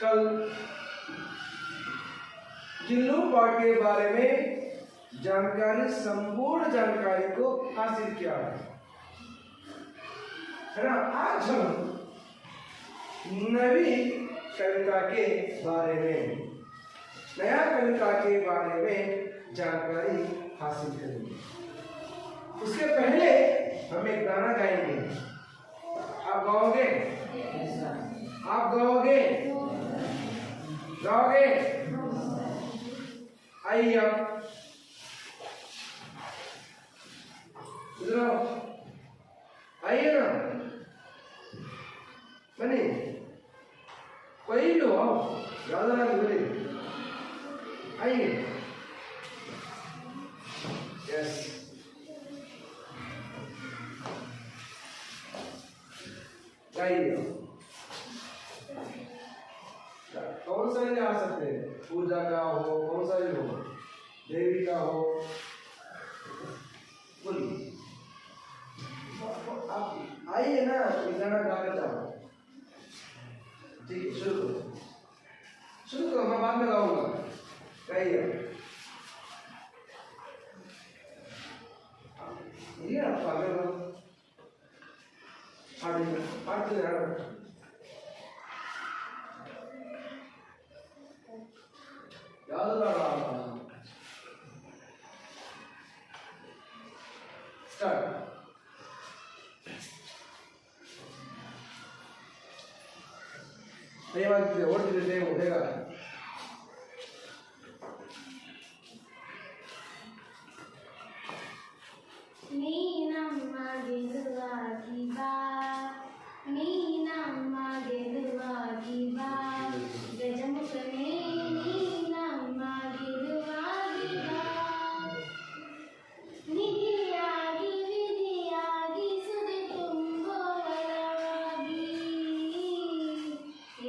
कल जिल्लू पाठ के बारे में जानकारी, संपूर्ण जानकारी को हासिल किया है ना। आज हम नवी कविता के बारे में, नया कविता के बारे में जानकारी हासिल करेंगे। उसके पहले हम एक गाना गाएंगे। आप गाओगे? आप गाओगे? गाओगे? आइए आप इधर आओ, आइए ना, बने कोई लो, आओ, ज्यादा ना बोले, आइए। यस, गाइए। कौन सा भी आ सकते हैं, पूजा का हो, कौन सा भी हो, देवी का हो, बोलिए। आप आइए ना, गाना गाकर जाओ। ठीक है, शुरू करो, शुरू करो, मैं बाद में गाऊंगा। गाइए। ये आप आगे बढ़ो, आगे यार, याद रहा। स्टार्ट। ದಯವಾಗಿ ಓಡ್ತಿದ್ರೆ ಬೇಗ ನೀನಮ್ಮ ಗೆಲುವಾಗಿ ಬಾ, ನೀನಮ್ಮ ಗೆಲುವಾಗಿ ಬಾ, ಗಜಮುಖನೇ ನೀನಮ್ಮ ಗೆಲುವಾಗಿ ಬಾ. ನಿಧಿಯಾಗಿ ವಿಧಿಯಾಗಿ ಸುದೆ ತುಂಬೋ ಬಲವಾಗಿ,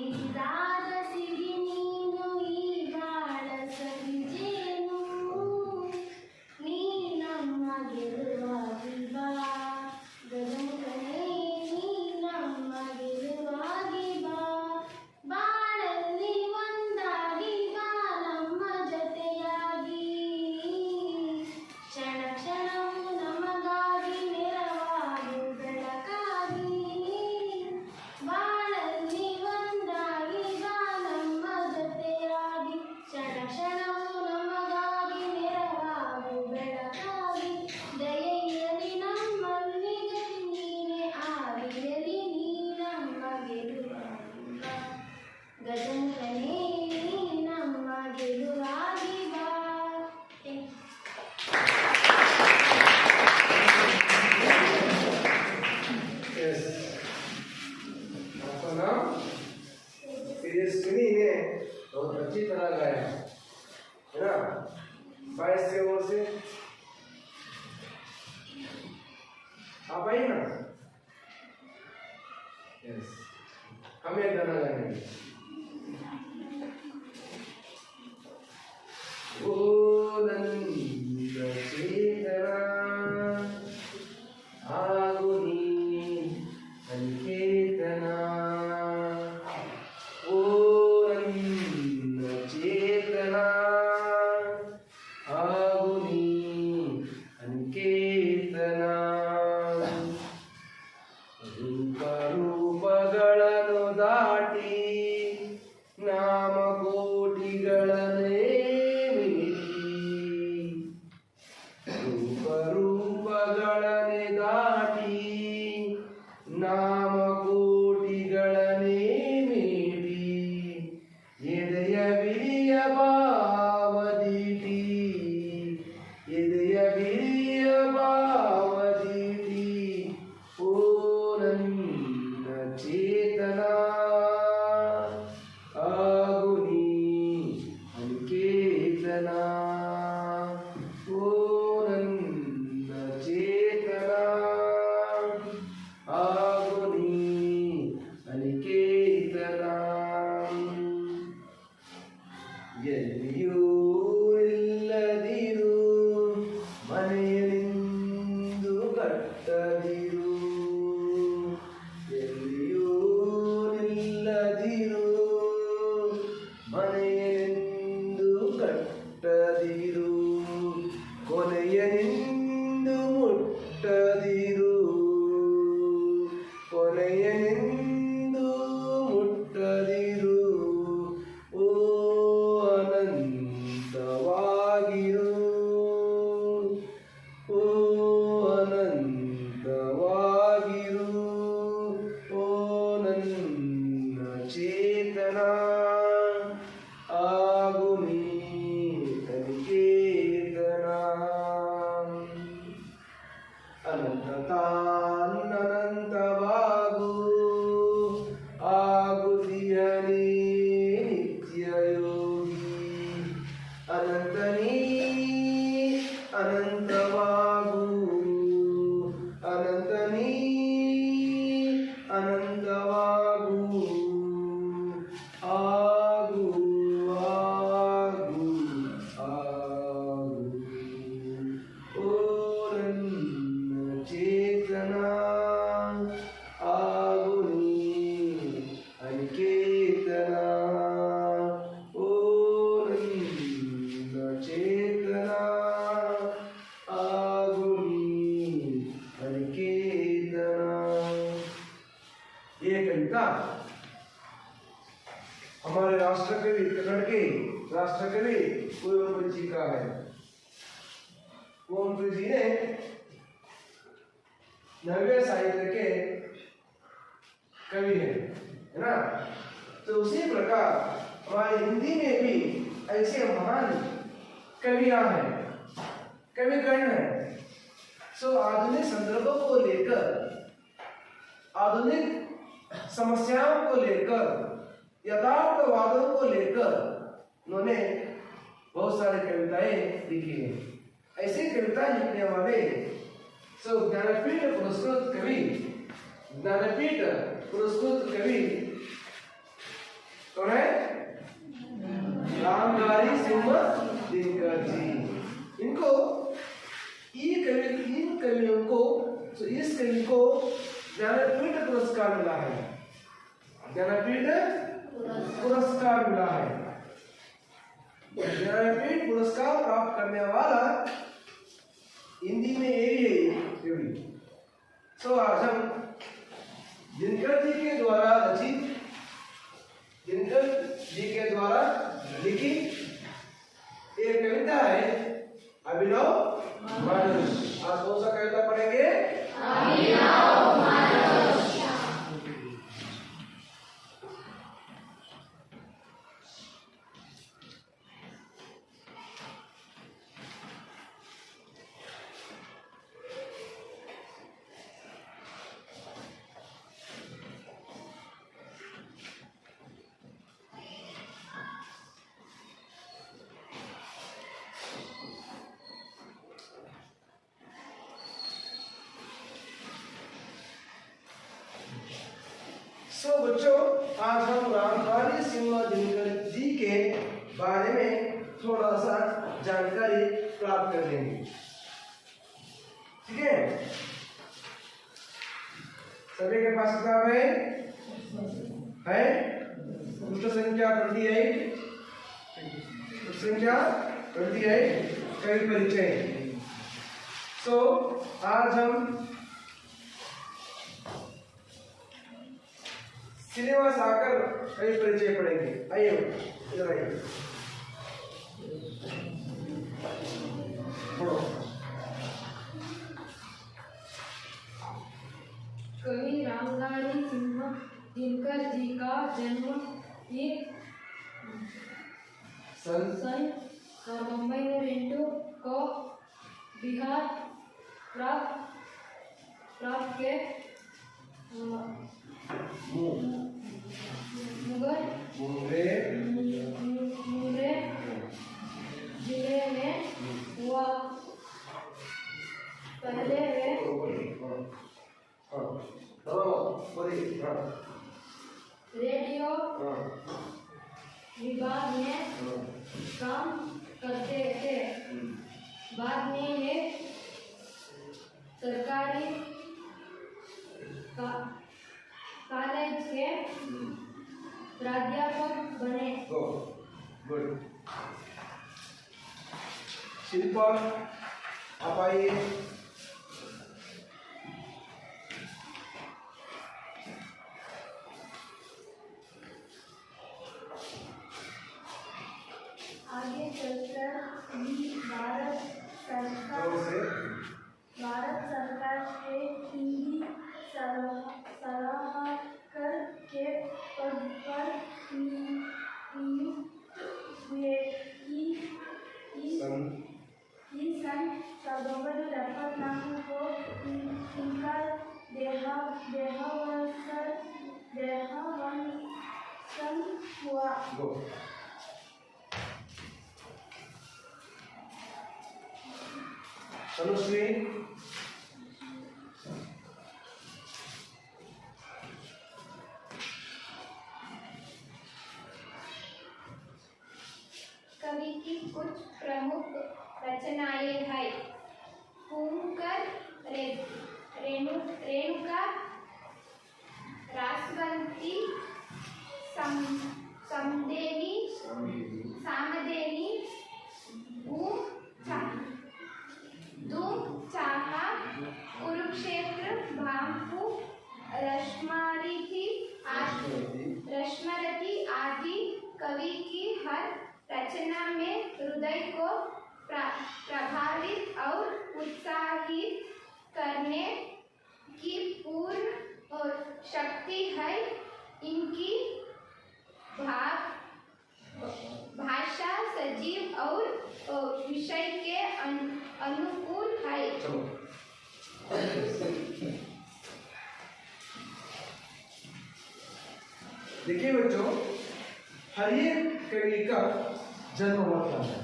ಇದಾದ ಸಿರಿ ನೀನು ಈ ಬಾಳ ಸಂಜೇನು. ನೀನಮ್ಮ ಗೆಲುವಾಗಿ ಬಾ, ಗಜಮುಖನೇ ನೀನಮ್ಮ ಗೆಲುವಾಗಿ ಬಾ. ಬಾಳಲ್ಲಿ ಒಂದಾಗಿ ಬಾ ನಮ್ಮ ಜೊತೆಯಾಗಿ, ಕ್ಷಣ ಕ್ಷಣವೂ ನಮಗಾಗಿ ನೆರವಾಗು ಬೆಳಕಾಗಿ. ಬಾಳಲ್ಲಿ ಒಂದಾಗಿ ಬಾ ನಮ್ಮ ಜೊತೆಯಾಗಿ, ಕ್ಷಣ ಕ್ಷಣವೂ ನಮಗಾಗಿ ನೆರವಾಗು ಬೆಳಕಾಗಿ. ದಯೆಯಲಿ ನಮ್ಮಲ್ಲಿ ಗತಿ ನೀನೆ ಆದಿಯಲಿ ನೀನಮ್ಮ ಗೆಲುವಾಗಿ ಬಾ, ಗಜಮುಖನೇ ನೀನಮ್ಮ ಗೆಲುವಾಗಿ ಬಾ. यस, आपका नाम तेजस्विनी ने बहुत अच्छी तरह गाया है ना। 22 के ओर से आप आइए ना। यस, हमें गाना गाएंगे। ओ नंद चेतना आगुनी संकेतना, ओ नंद चेतना आगुनी संकेतना. ರೂಪ ರೂಪಗಳನ್ನು ದಾಟಿ ನಾಮಕೋಟಿಗಳನ್ನೇ ಮೀರಿ, ರೂಪ ರೂಪಗಳನ್ನೇ ದಾಟಿ ನಾಮಕೋಟಿಗಳನ್ನೇ ಮೀರಿ, ಎದೆಯ ಬಿರಿಯ ಭಾವದೀಟಿ, ಎದೆಯ ಬಿರಿಯ ಭಾವದೀಟಿ, ಓ ನನ್ನ ಚೇತನ ಆಗುನಿ ಸಂಕೇತನ, ಓ ನನ್ನ ಚೇತನ ಆಗುನಿ ಅನಿಕೇತನ. ಎಲ್ಲಿಯೂ ಇಲ್ಲದಿರು ಮನೆಯಲ್ಲಿಂದು ಕಟ್ಟದಿರು, ಎಲ್ಲಿಯೂ ನಿಲ್ಲದಿರು आगुनी अनिकेतना अनंततानंतवागु आगुतिहनि नित्ययोगी अनंतनी अनंतवागु अनंतनी अनंतवागु आगु आगु आगु ओरन्न चेतना आगुनी अनिकेतना ओरन्न चेतना आगुनी अनिकेतना। ये कविता हमारे राष्ट्रकवि कन्नड़ के राष्ट्रकवि कुवेंपु जी का है। कुवेंपु जी ने नव्य साहित्य के कवि है ना। तो उसी प्रकार हमारे हिंदी में भी ऐसे महान कवियां हैं, कविगण हैं। सो आधुनिक संदर्भों को लेकर, आधुनिक समस्याओं को लेकर, यथार्थवादों को लेकर उन्होंने बहुत सारी कविताएं लिखी हैं। ऐसी कविता लिखने वाले ज्ञानपीठ पुरस्कृत कवि, ज्ञानपीठ पुरस्कृत कवि कौन है? रामधारी सिंह दिनकर जी। इनको इन कवियों को, इस कवि को ज्ञानपीठ पुरस्कार मिला है, ज्ञानपीठ पुरस्कार मिला है। ज्ञानपीठ पुरस्कार प्राप्त करने वाला हिंदी में ये कवि। आज हम दिनकर जी के द्वारा रचित, दिनकर जी के द्वारा लिखी एक कविता है अभिनव मानुष। आज कौन सा कविता पढ़ेंगे? अभिनव मानुष। बच्चों, आज हम रामधारी सिंह दिनकर जी के बारे में थोड़ा सा जानकारी प्राप्त कर लेंगे। ठीक है? सभी के पास किताब है? पृष्ठ संख्या 28, पृष्ठ संख्या 28 कवि परिचय। आज हम श्रीनिवास आकर कवि परिचय पढ़ेंगे। आइए इधर आइए, कवि रामधारी सिंह दिनकर जी का जन्म सन 1902 को बिहार प्राप्त के मुंगेर जिले में हुआ। पहले वे रेडियो विभाग में काम करते थे। बाद में एक सरकारी कॉलेज के प्राध्यापक बने। गुड। शिल्पा आप आइए। आगे चलकर भारत सरकार से हिंदी सलाहकार के पद पर गो। अनुश्री कवि की कुछ प्रमुख रचनाएं हैं। फूंकर, रेणुका, रासवंती, सामदेवी, धूम चाहा, कुरुक्षेत्र, भांपू, रश्मरती आदि कवि की हर रचना में हृदय को प्रभावित और उत्साहित करने की पूर्ण शक्ति है। इनकी भाषा सजीव और विषय के अनुकूल है। देखिए बच्चों, हर एक कवि का जन्म होता है।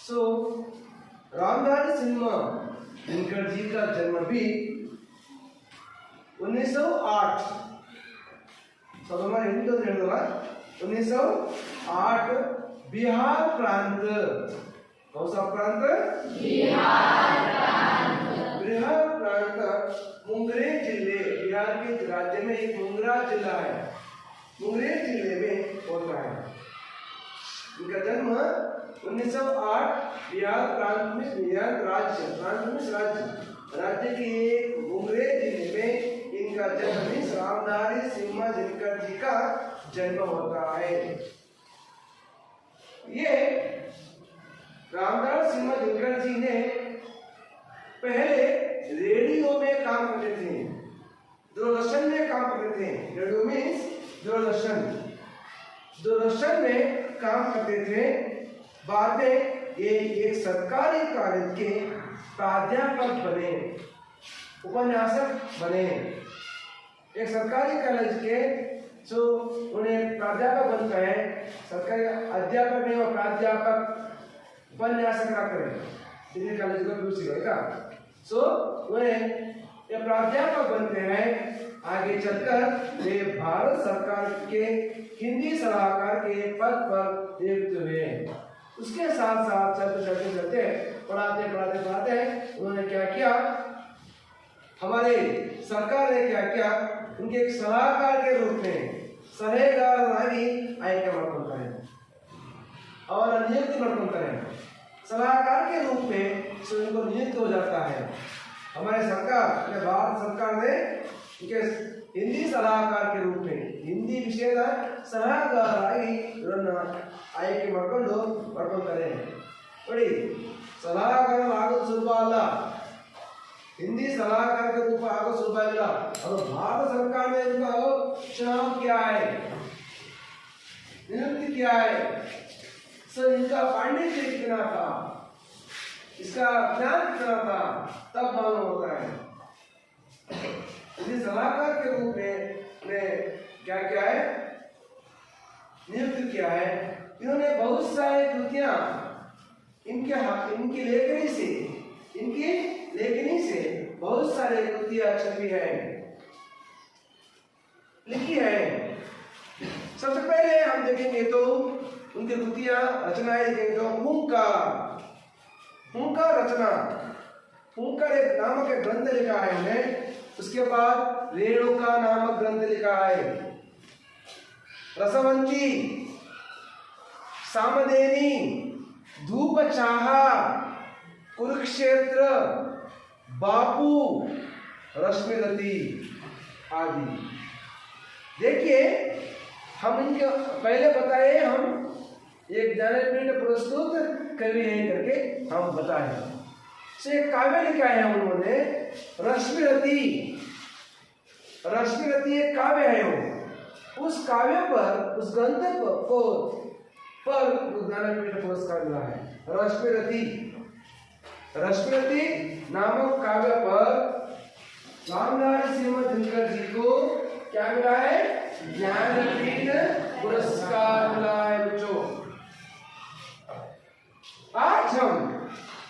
सो रामधारी सिन्हा दिनकर जी का जन्म भी 1908 1908 बिहार प्रांत। कौन सा प्रांत? बिहार प्रांत मुंगेर जिले, बिहार के राज्य में एक मुंगेर जिला है, मुंगेर जिले में होता है। इनका जन्म 1908 बिहार प्रांत में, बिहार राज्य, प्रांत में राज्य के एक मुंगेर जिले में इनका जन्म रामधारी सिन्हा दिनकर जी का जन्म होता है। ये रामधारी सिन्हा दिनकर जी ने पहले रेडियो में काम करते थे, दूरदर्शन में काम करते थे। रेडियो मीन्स दूरदर्शन में काम करते थे। बाद में ये एक सरकारी कॉलेज के प्राध्यापक बने, उपन्यासक बने। एक सरकारी कॉलेज के जो उन्हें प्राध्यापक बनता है, सरकारी अध्यापक नहीं और प्राध्यापक उपन्यासक ना करें, डिग्री कॉलेज को दूसरी होगा। सो उन्हें ये प्राध्यापक बनते हैं। आगे चलकर वे भारत सरकार के हिंदी सलाहकार के पद पर नियुक्त हुए। उसके साथ साथ चलते पढ़ाते उन्होंने क्या किया, हमारे सरकार ने क्या किया, उनके एक सलाहकार के रूप में सलाहकार आयके ಮಾಡ್ಕೊಳ್ತಾರೆ और नियुक्त ಮಾಡ್ಕೊಳ್ತಾರೆ। सलाहकार के रूप में उनको नियुक्त हो जाता है। हमारे सरकार ने, भारत सरकार ने उनके हिंदी सलाहकार के रूप में हिंदी विषयದ ಸಲಹೆಗಾರರಾಗಿ ಇವರನ್ನು ಆಯ್ಕೆ ಮಾಡ್ಕೊಳ್ತಾರೆ। ನೋಡಿ, ಸಲಹೆಗಾರರಾಗೋದು ಸುಲಭ ಅಲ್ಲ, हिंदी सलाहकार के रूप में आगे सुलभ मिला। और भारत सरकार ने इनका चुनाव किया है, नियुक्त किया है। सो इनका पांडित्य कितना था, इसका ज्ञान कितना था, तब मालूम होता है। हिंदी सलाहकार के रूप में क्या किया है, नियुक्त किया है। इन्होंने बहुत सारे कृतियां इनकी लेखनी से बहुत सारे कृतियां छपी है, लिखी है। सबसे पहले हम देखेंगे तो उनकी कृतियां रचनाएं देखेंगे तो हुंकार रचना, हुंकार एक नामक एक ग्रंथ लिखा है उन्हें। उसके बाद रेणुका नामक ग्रंथ लिखा है। रसवंती, सामदेनी, धूप चाहा, कुरुक्षेत्र, बापू, रश्मिरती आदि। देखिए, हम इनके पहले बताए, हम एक ज्ञानपीठ पुरस्कृत कवि है करके हम बताए। से काव्य लिखा है उन्होंने रश्मिरती। रश्मिरती एक काव्य है। उस काव्य पर, उस ग्रंथ पर ज्ञानपीठ पुरस्कार मिला है। रश्मिरती नामक काव्य पर रामधारी सिन्हा दिनकर जी को क्या मिला है, ज्ञानपीठ पुरस्कार मिला है बच्चों। आज हम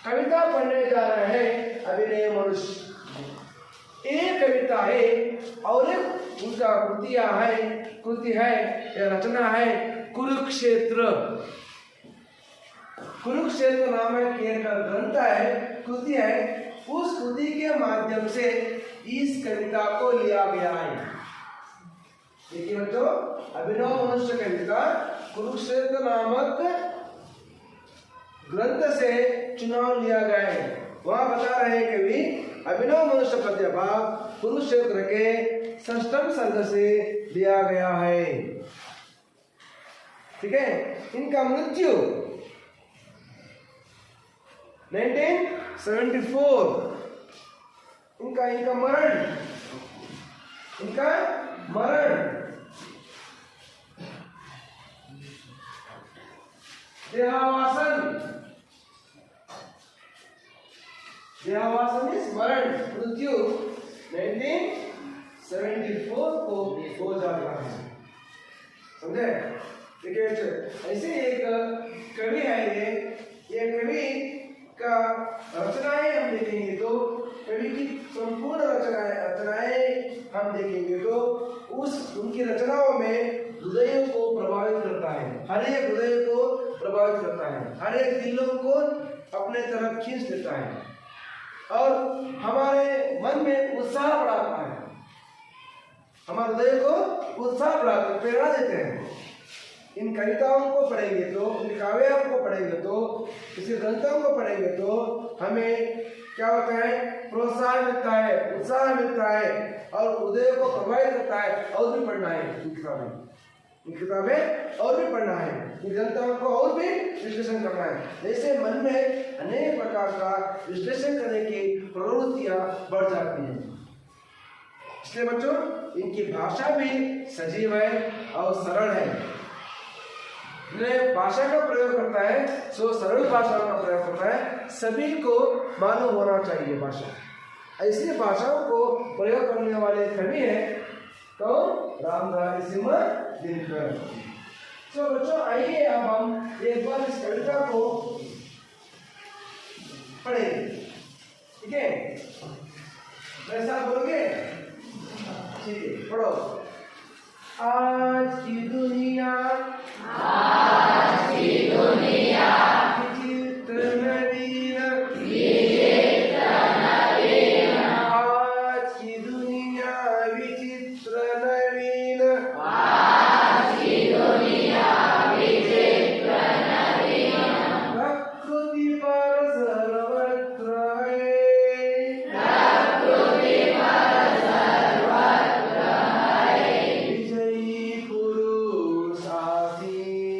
कविता पढ़ने जा रहे हैं अभिनय मनुष्य। एक कविता है और एक उनका कृति है या रचना है कुरुक्षेत्र। कुरुक्षेत्र नामक एक ग्रंथ है, कृति है। उस कृति के माध्यम से इस कविता को लिया गया है। देखिए बच्चों, अभिनव मनुष्य कविता कुरुक्षेत्र नामक ग्रंथ से चुनाव लिया गया है। वहां बता रहे हैं कवि, अभिनव मनुष्य पद्य भाग कुरुक्षेत्र के षष्ठम सर्ग से लिया गया है। ठीक है। इनका मृत्यु 1974, इनका मरण देहावासन इस मरण मृत्यु 1974 को हो जाता है। समझे? देखिए ऐसे एक कवि है, ये कवि का रचनाएं हम देखेंगे तो कवि की संपूर्ण रचनाएं हम देखेंगे तो उनकी रचनाओं में हृदय को प्रभावित करता है, हर एक हृदय को प्रभावित करता है, हर एक दिलों को अपने तरफ खींच लेता है और हमारे मन में उत्साह बढ़ाता है, हमारे हृदय को उत्साह बढ़ाते, प्रेरणा देते हैं। इन कविताओं को पढ़ेंगे तो, इन काव्यों को पढ़ेंगे तो, किसी ग्रंथों को पढ़ेंगे तो हमें क्या होता है? प्रोत्साहन मिलता है, उत्साह मिलता है और हृदय को प्रभावित करता है। और भी पढ़ना है इन किताबें और भी पढ़ना है, इन ग्रंथों को और भी विश्लेषण करना है। जैसे मन में अनेक प्रकार का विश्लेषण करने की प्रवृत्तियां बढ़ जाती हैं। इसलिए बच्चों, इनकी भाषा भी सजीव है और सरल है। भाषा का प्रयोग करता है सो सरल भाषा का प्रयोग करता है, सभी को मालूम होना चाहिए भाषा। ऐसी भाषाओं को प्रयोग करने वाले कवि है तो रामधारी सिंह दिनकर। तो बच्चों आइए अब हम एक बार इस कविता को पढ़ेंगे। ठीक है, ऐसा बोलोगे? ठीक है, पढ़ो। आज की दुनिया विचित्र नवीन, आज की दुनिया विचित्र नवीन, प्रकृति पर सर्वत्र है, विजयी पुरुष आसीन।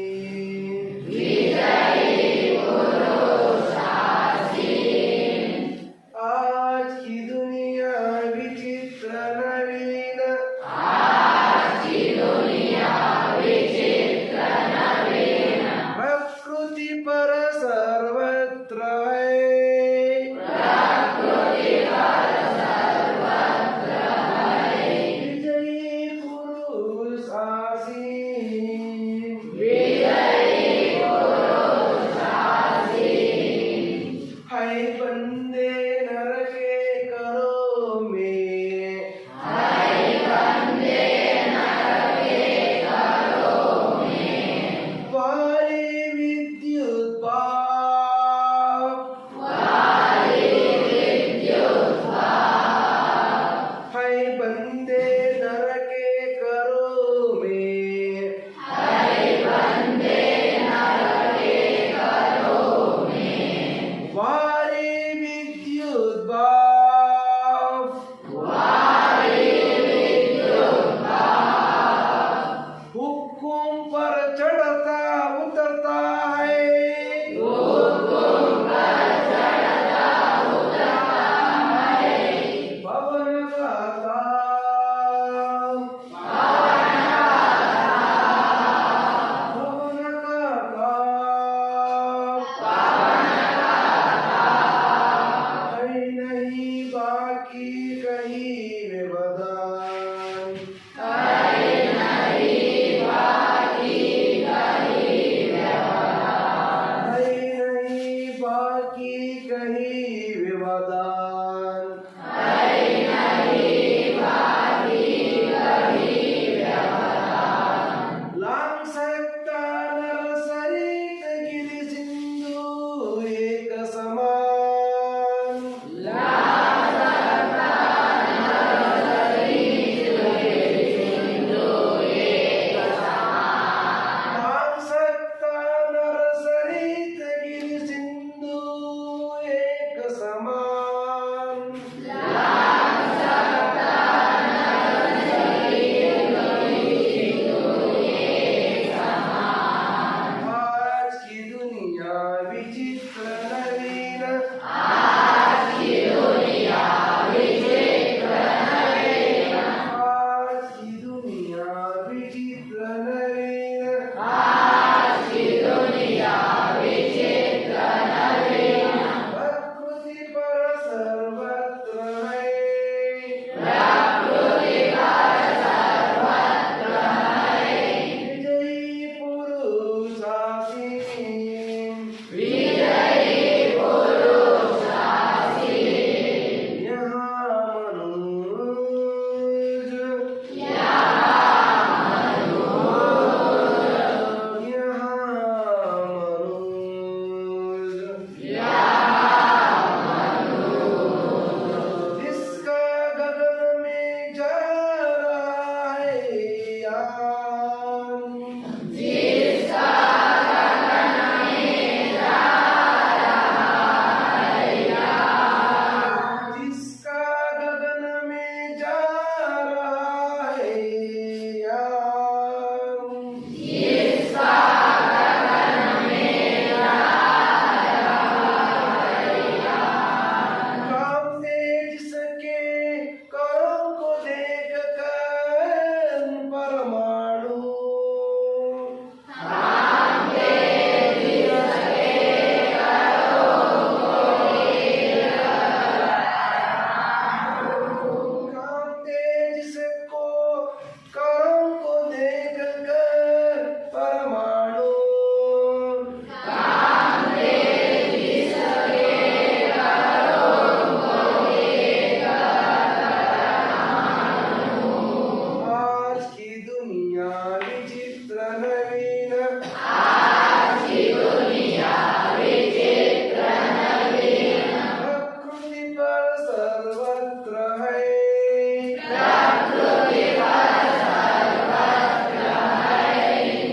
प्रकृति पर सर्वत्र है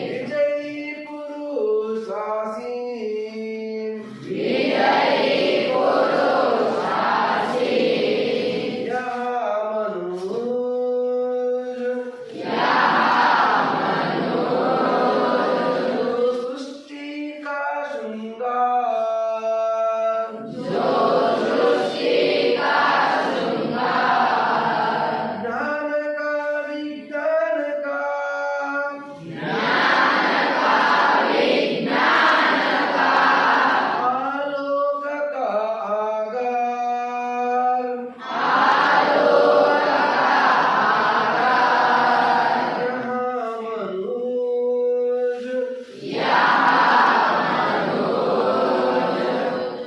विजयी पुरुष आसीन सृष्टि का श्रृंगार ज्ञान का विज्ञान का आलोक का आगार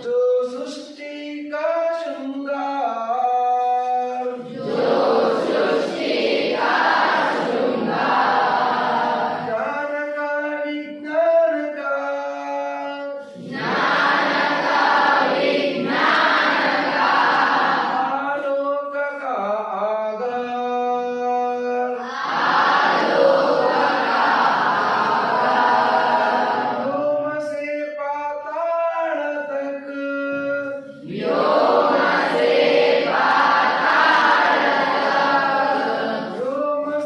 जो सृष्टि का श्रृंगार ज्ञान का विज्ञान का आलोक का आगार व्योम से पाताल तक व्योम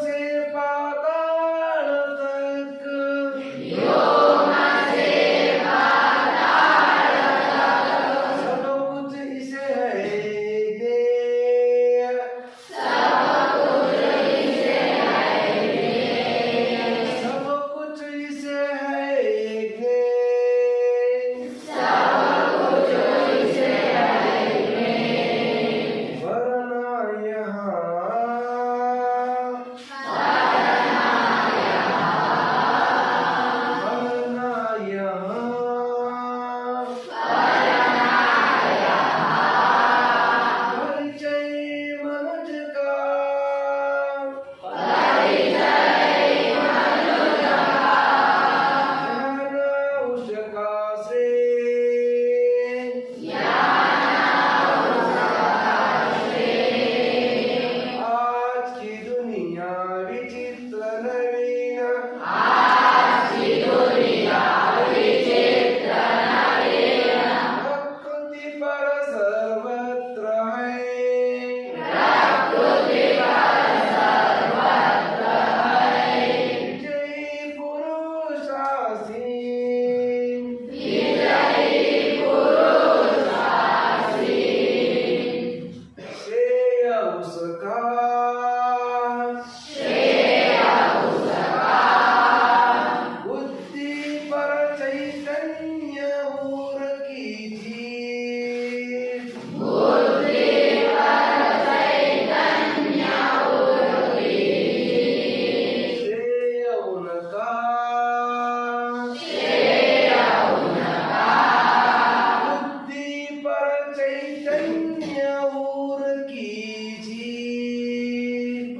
से पाताल तक सब कुछ इसे है ज्ञेय सब कुछ इसे है ज्ञेय वरना यहाँ वरना यहाँ परिचय मनुज का ज्ञान उसका श्रेय आज की दुनिया विचित्र नवीन प्रकृति पर सर्वत्र है विजयी पुरुष आसीन श्रेय उसका बुद्धि पर चैतन्य और की जीत श्रेय उनका बुद्धि पर चैतन्य और की जीत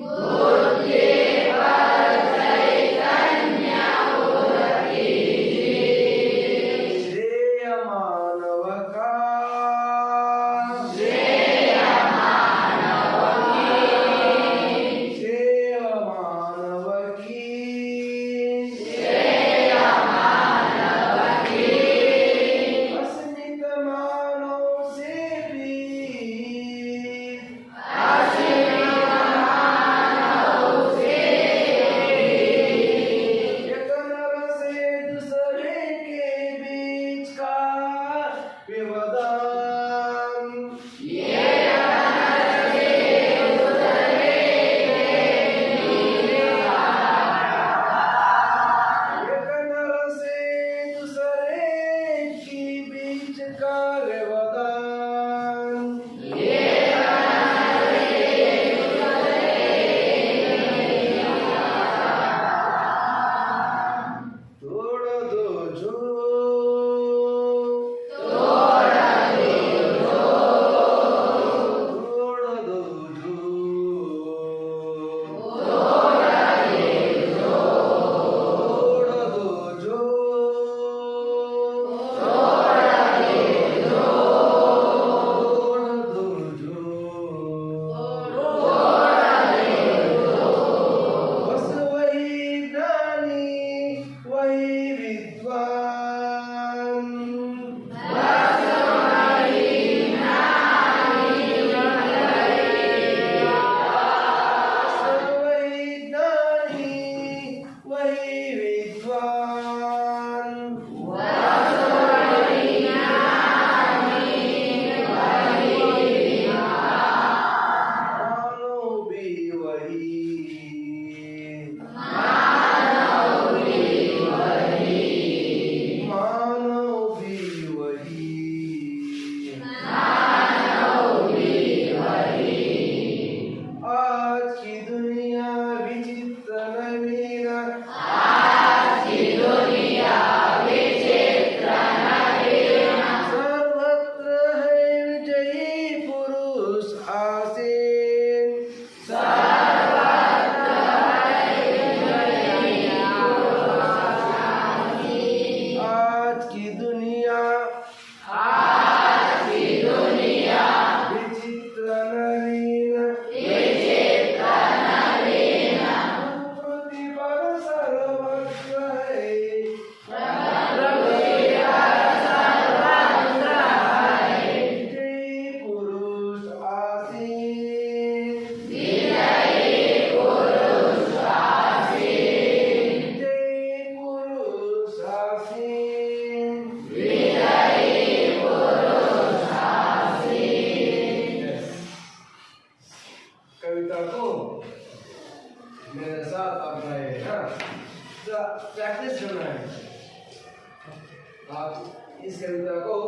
आप इस कविता को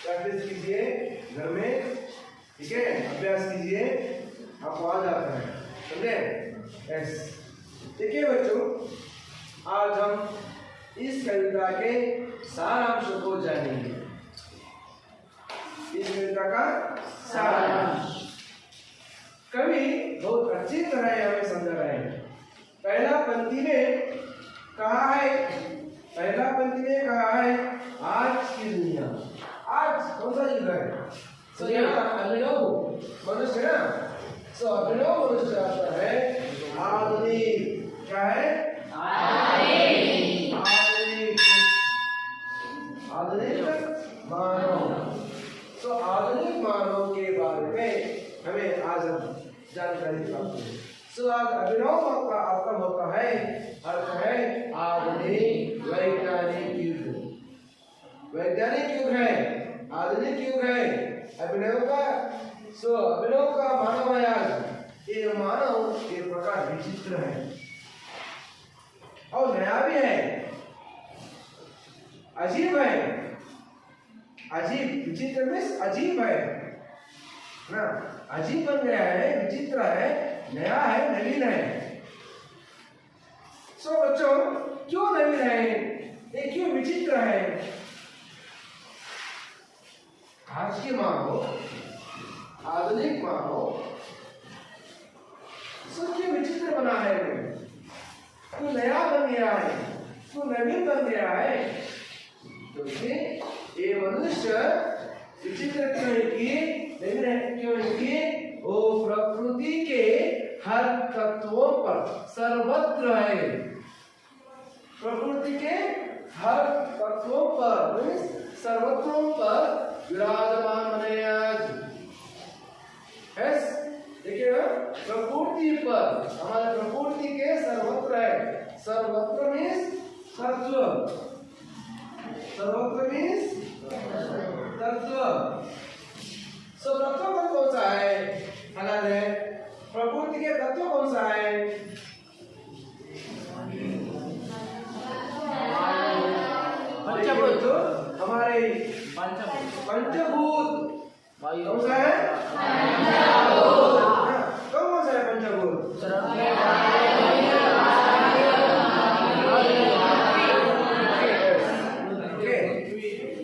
प्रैक्टिस कीजिए घर में, ठीक है, अभ्यास कीजिए, आपको आ जाता है, समझे? यस। देखिए बच्चों, आज हम इस कविता के सारांश को जानेंगे। इस कविता का सारांश कवि बहुत अच्छी तरह हमें समझा रहे हैं। पहला पंक्ति में कहा है आज की दुनिया। आज कौन सा युग है? तो यहाँ अभिनव मनुष्य ना, तो अभिनव मनुष्य आता है। आधुनिक क्या है? आधुनिक मानव। तो आधुनिक मानव के बारे में हमें आज हम जानकारी प्राप्त हुई। तो आज अभिनव का अर्थ होता है, अर्थ है आधुनिक वैज्ञानिक युग। वैज्ञानिक युग है, आधुनिक युग है अभिनव का। सो अभिनव का मानव है आज। ये मानव के प्रकार विचित्र है और नया भी है, अजीब है। अजीब, विचित्र में अजीब है ना, अजीब बन गया है, विचित्र है, नया है, नवीन है। सो बच्चों, क्यों नवीन है ये, क्यों विचित्र है? आज के मानव, आधुनिक मानव सो क्यों विचित्र बना है, क्यों नया बन गया है, क्यों नवीन बन गया है? क्योंकि ये मनुष्य विचित्र क्यों है, क्योंकि वो प्रकृति के हर तत्वों पर सर्वत्र है। प्रकृति के हर तत्वों पर, सर्वत्रों पर विराजमान बने आज। देखिए ना, प्रकृति पर, हमारे प्रकृति के सर्वत्र है। सर्वत्र मीन्स तत्व, सर्वत्र मीन्स तत्व। सो तत्व कौन सा है? प्रकृति के तत्व कौन सा है? पंचभूत, हमारे पंचभूत कौन सा है? कौन सा है पंचभूत?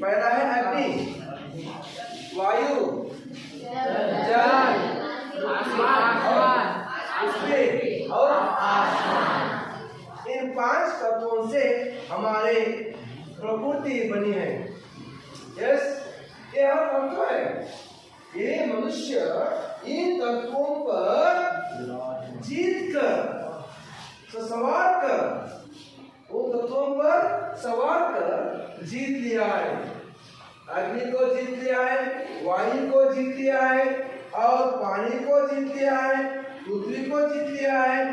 पहला है अग्नि, वायु, जल और आसमान। इन 5 तत्वों से हमारे प्रकृति बनी है। यस, ये हर तत्व है। ये मनुष्य इन तत्वों पर जीत कर, सवार कर, उन तत्वों पर सवार कर जीत लिया है। अग्नि को जीत लिया है, वायु को जीत लिया है, और पानी को जीत लिया है, पृथ्वी को जीत लिया है,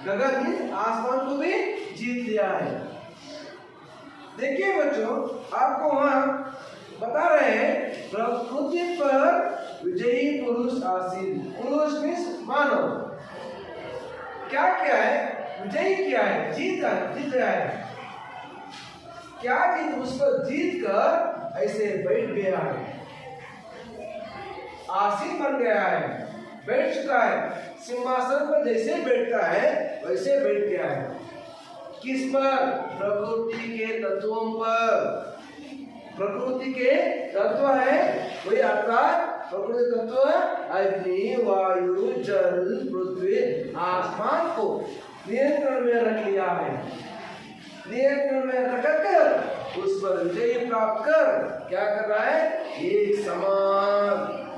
गगन में आसमान को भी जीत लिया है। देखिए बच्चों, आपको वहां बता रहे हैं प्रकृति पर विजयी पुरुष आसीन। पुरुष मीन्स मानव। क्या क्या है? विजयी क्या है? जीत रहा है। क्या जीत? उस पर जीत कर ऐसे बैठ गया है, आसीन बन गया है, बैठ चुका है। सिंहासन पर जैसे बैठता है वैसे बैठ गया है। किस पर? प्रकृति के तत्वों पर। प्रकृति के तत्व है वही, अर्थात प्रकृति तत्व अग्नि, वायु, जल, पृथ्वी, आसमान को नियंत्रण में रख लिया है। नियंत्रण में रखकर उस पर विजय प्राप्त कर क्या कर रहा है? एक समान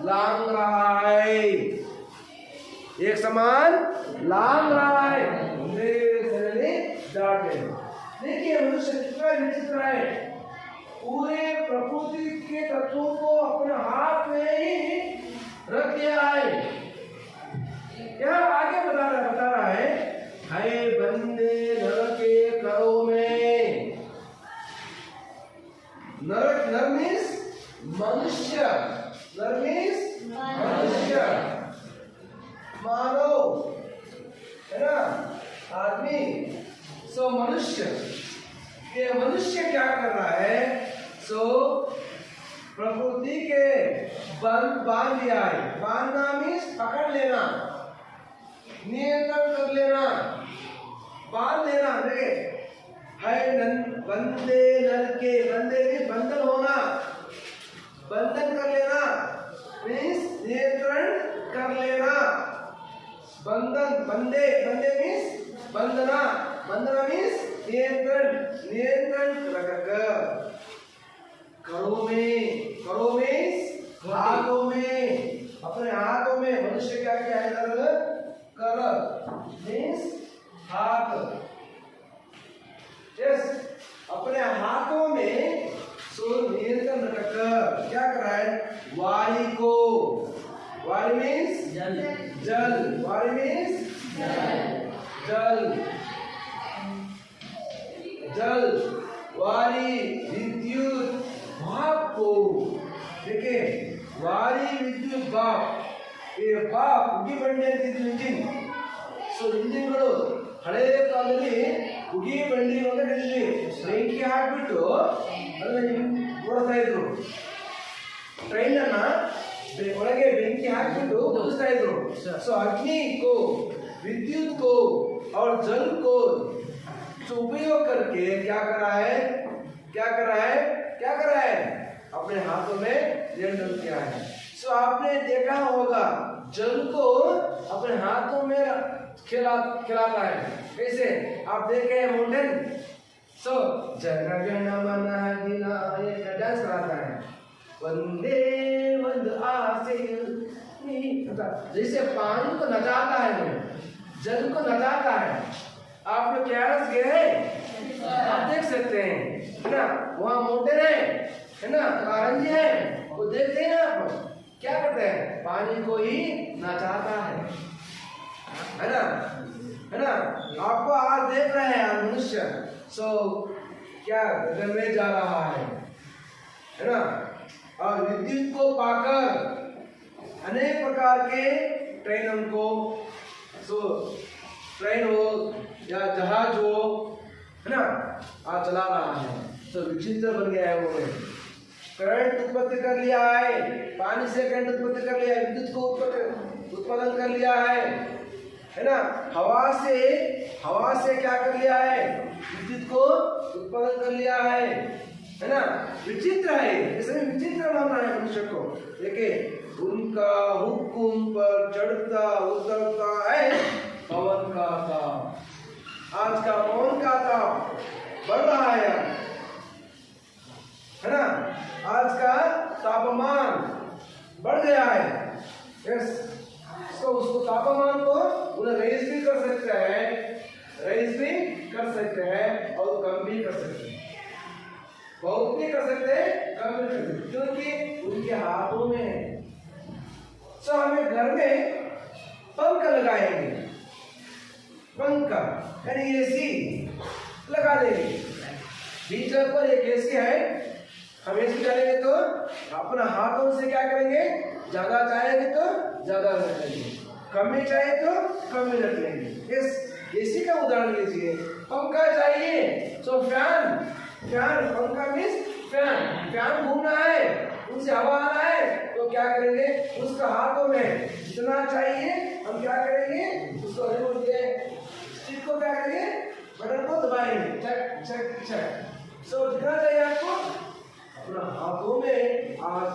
लांग रहा है, एक समान लांग रहा है। देखिए मनुष्य कितना विचित्र है, पूरे प्रकृति के तत्वों को अपने हाथ में ही रख दिया है। यहाँ आगे बता रहा है, बंदे नर के करों में। नर मीन्स मनुष्य, नर मीन्स मनुष्य, मानव है ना, आदमी। सो मनुष्य, ये मनुष्य क्या कर रहा है? सो प्रकृति के बांध दिया है। बांधना मीन्स पकड़ लेना, नियंत्रण कर लेना, बांध लेना। है बंदे नल के, बंदे में बंधन होना, बंधन कर लेना मीन्स नियंत्रण कर लेना। बंधन, बंदे, बंदे मीन्स बंधना, बंधना मीन्स नियंत्रण, नियंत्रण रखकर। करो में, करो मीन्स हाथों में, अपने हाथों में। मनुष्य क्या किया है इधर? कर मीन्स हाथ। यस, अपने हाथों में सो नियंत्रण रखकर क्या कर रहा है? वारी को, वारी मीन्स जल, जल, वारी मीन्स जल, जल, वारी, विद्युत, भाप को। देखिए, वारी, विद्युत, भाप, ये भाप उगी ಬಂಡಿ ಇಂಜಿನ್। ಸೊ ಇಂಜಿನ್ಗಳು ಹಳೆ ಕಾಲದಲ್ಲಿ ಉಗಿ ಬಂಡಿ ಅಂತ ಕರೀತಿದ್ವಿ। ಬೆಂಕಿ ಹಾಕ್ಬಿಟ್ಟು ಅದನ್ನ ಓಡಿಸ್ತಾ ಇದ್ರು, ಟ್ರೈನ್ ಅನ್ನ ಒಳಗೆ ಬೆಂಕಿ ಹಾಕ್ಬಿಟ್ಟು ಓಡಿಸ್ತಾ ಇದ್ರು। ಸೊ अग्नि को, विद्युत को और जल को उपयोग करके क्या कर रहा है? क्या कर रहा है? क्या कर रहा है? अपने हाथों में नियंत्रण किया है। सो आपने देखा होगा जल को अपने हाथों में खिलाता है। कैसे? आप देखे हैं माउंटेन। सो जनगण मन अधिनायक डांस कराता है, वंदे वंद आसे, जैसे पानी को नचाता है, जल को नचाता है। आप लोग कैरस गए, आप देख सकते हैं, है ना? वहाँ माउंटेन है ना, कारंजी है, वो देखते हैं आप क्या करते हैं? पानी को ही नचाता है ना? है ना? आपको आज देख रहे हैं आज मनुष्य सो क्या गगन में जा रहा है ना? और विद्युत को पाकर अनेक प्रकार के ट्रेन को, सो ट्रेन हो या जहाज हो, है ना, आज चला रहा है। तो विचित्र बन गया है वो। करंट उत्पत्ति कर लिया है, पानी से करंट उत्पत्ति कर लिया है, विद्युत को उत्पादन कर लिया है ना? हवा से क्या कर लिया है? विद्युत को उत्पादन कर लिया है ना? विचित्र है, इसमें विचित्र मानना है मनुष्य को। देखिए, उनका हुक्म पर चढ़ता उतरता है पवन का ताप। आज का पवन का ताप बढ़ रहा है ना? आज का तापमान बढ़ गया है। यस, तो उसको तापमान को उन्हें रेज भी कर सकते हैं, रेज भी कर सकते हैं और कम भी कर सकते हैं, बहुत भी कर सकते हैं, कम भी कर सकते हैं, क्योंकि उनके हाथों में है। तो हमें घर में पंखा लगाएंगे, पंखा यानी एसी लगा देंगे। भीतर पर एक एसी है, हम एसी डालेंगे तो अपना हाथों से क्या करेंगे? ज्यादा चाहेंगे तो ज्यादा रख लेंगे, कम में चाहे तो कम में रख लेंगे। इस एसी का उदाहरण लीजिए। पंखा चाहिए तो फैन, पंखा मीन्स फैन घूमना है, उनसे हवा आना है तो क्या करेंगे? उसका हाथों में जितना चाहिए हम क्या करेंगे? उसको रिमोट के स्टिक को क्या करेंगे? बटन को दबाएंगे, चक चक चक। सो जितना चाहिए आपको अपना हाथों में आज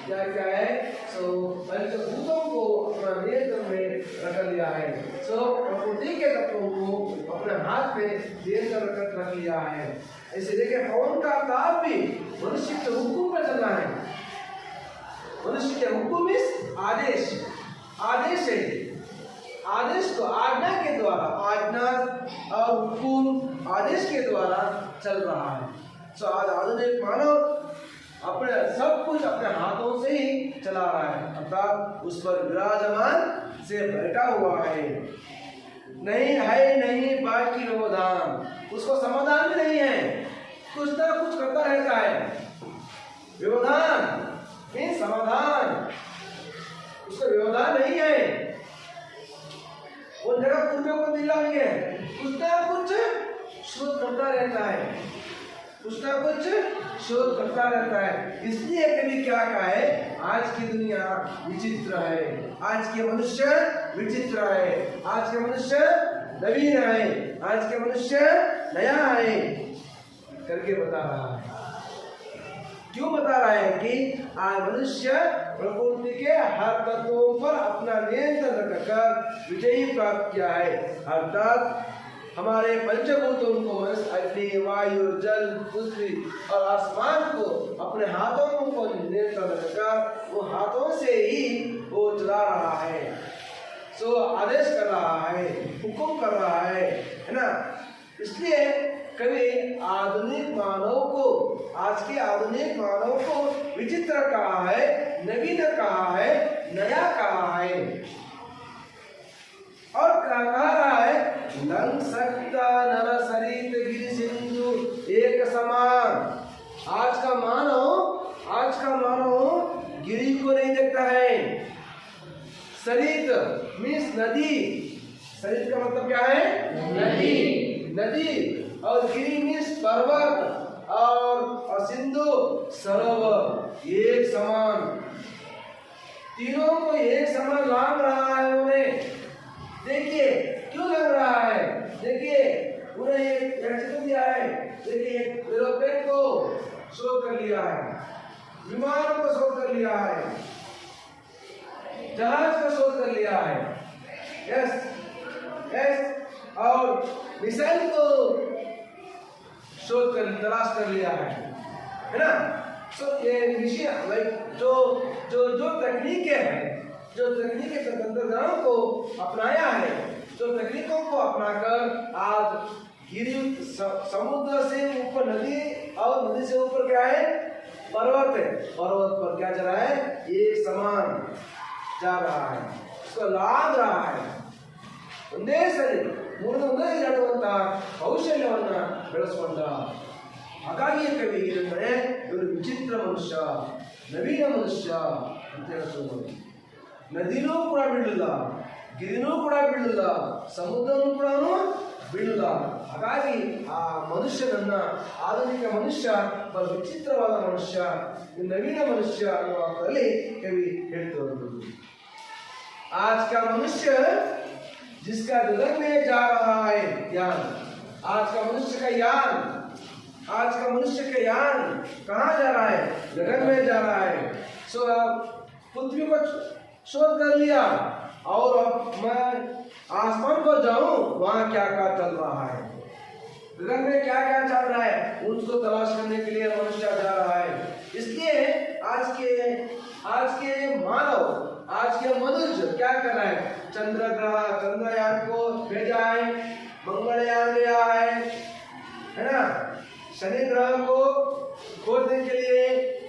क्या क्या है? सो पंचभूतों को अपना नियंत्रण में रख लिया है। सो प्रकृति के तत्वों को अपने हाथ में नियंत्रण रख लिया है। ऐसे देखिए, पवन का ताप भी मनुष्य के हुक्म पर चलना है। मनुष्य के हुक्म इस आदेश, आदेश है, आदेश को आज्ञा के द्वारा, आज्ञा और हुक्म आदेश के द्वारा चल रहा है। सो आज आधुनिक मानव अपने सब कुछ अपने हाथों से ही चला रहा है, अर्थात उस पर विराजमान से बैठा हुआ है। नहीं है नहीं बाकी व्यवधान, उसको समाधान भी नहीं है, कुछ ना कुछ करता रहता है। व्यवधान मीन्स समाधान, उसका व्यवधान नहीं है। वो जगह कुछ ना कुछ मिला है, कुछ ना कुछ शोध करता रहता है, कुछ ना कुछ शोध करता रहता है। इसलिए कभी क्या कहा है, आज की दुनिया विचित्र है, आज के मनुष्य विचित्र है, आज के मनुष्य नवीन है, आज के मनुष्य नया है करके बता रहा है। क्यों बता रहा है कि आज मनुष्य प्रकृति के हर तत्वों पर अपना नियंत्रण रखकर विजयी प्राप्त किया है। अर्थात हमारे पंचभूतों को अग्नि, वायु, जल, पृथ्वी और आसमान को अपने हाथों को नियंत्रण रखकर वो हाथों से ही वो चला रहा है, सो आदेश कर रहा है, हुक्म कर रहा है ना। इसलिए कभी आधुनिक मानव को, आज के आधुनिक मानव को विचित्र कहा है, नवीन कहा है, नया कहा है और कहा रहा है लंग सकता नर सरित गिरि सिंधु एक समान। आज का मानव गिरी को नहीं देखता है। सरित मीन्स नदी, सरित का मतलब क्या है, नदी और गिरी मीन्स पर्वत और सिंधु सरोवर, एक समान। तीनों को एक समान लांग रहा है उन्हें। देखिए क्यों लग रहा है, देखिए उन्हें एक तो दिया है, देखिए एरोप्लेन को शोध कर लिया है, विमान को शोध कर लिया है, जहाज को शोध कर लिया है, यस और मिसाइल को शोध कर तलाश कर लिया है ना। सो ये विषय जो जो जो तकनीकें हैं, जो तकनीकी तंत्रज्ञानों को अपनाया है, जो तकनीकों को अपनाकर आज गिरी समुद्र से ऊपर नदी और नदी से ऊपर क्या है, पर्वत है, पर्वत पर क्या जा रहा है, एक समान जा रहा है, उसको लाद रहा है। ಒಂದೇ ಸರಿ ಮುಂದೆ ಇರುವಂತ ಕೌಶಲ್ಯವನ್ನ ಬೆಳೆಸುವಂತ। ಹಾಗಾಗಿ ಕವಿ ಏನಂದ್ರೆ ಇವರು ವಿಚಿತ್ರ ಮನುಷ್ಯ, ನವೀನ ಮನುಷ್ಯ ಅಂತ ಹೇಳ್ತಾರೆ। ನದಿನೂ ಕೂಡ ಬೀಳಲ್ಲ, ಗಿರಿನೂ ಕೂಡ ಬೀಳಲ್ಲ, ಸಮುದ್ರನೂ ಕೂಡ ಬೀಳಲ್ಲ। ಹಾಗಾಗಿ ಆ ಮನುಷ್ಯನನ್ನ ಆಧುನಿಕ ಮನುಷ್ಯ ಬಹಳ ವಿಚಿತ್ರವಾದ ಮನುಷ್ಯ, ನವೀನ ಮನುಷ್ಯ ಅನ್ನುವ ಅರ್ಥದಲ್ಲಿ ಕವಿ ಹೇಳ್ತಿರೋದು। आज का मनुष्य जिसका गगन में जा रहा है यान, आज का मनुष्य का यान, आज का मनुष्य का यान कहाँ जा रहा है, गगन में जा रहा है। सो पृथ्वी को शोध कर लिया और अब मैं आसमान पर जाऊं, वहां क्या क्या चल रहा है, गगन में क्या क्या चल रहा है, उसको तलाश करने के लिए मनुष्य जा रहा है। इसलिए आज के मानव, आज के मनुष्य क्या कर रहा है, चंद्रयान को भेजा है, मंगलयान गया है ना, शनि ग्रह को खोजने के लिए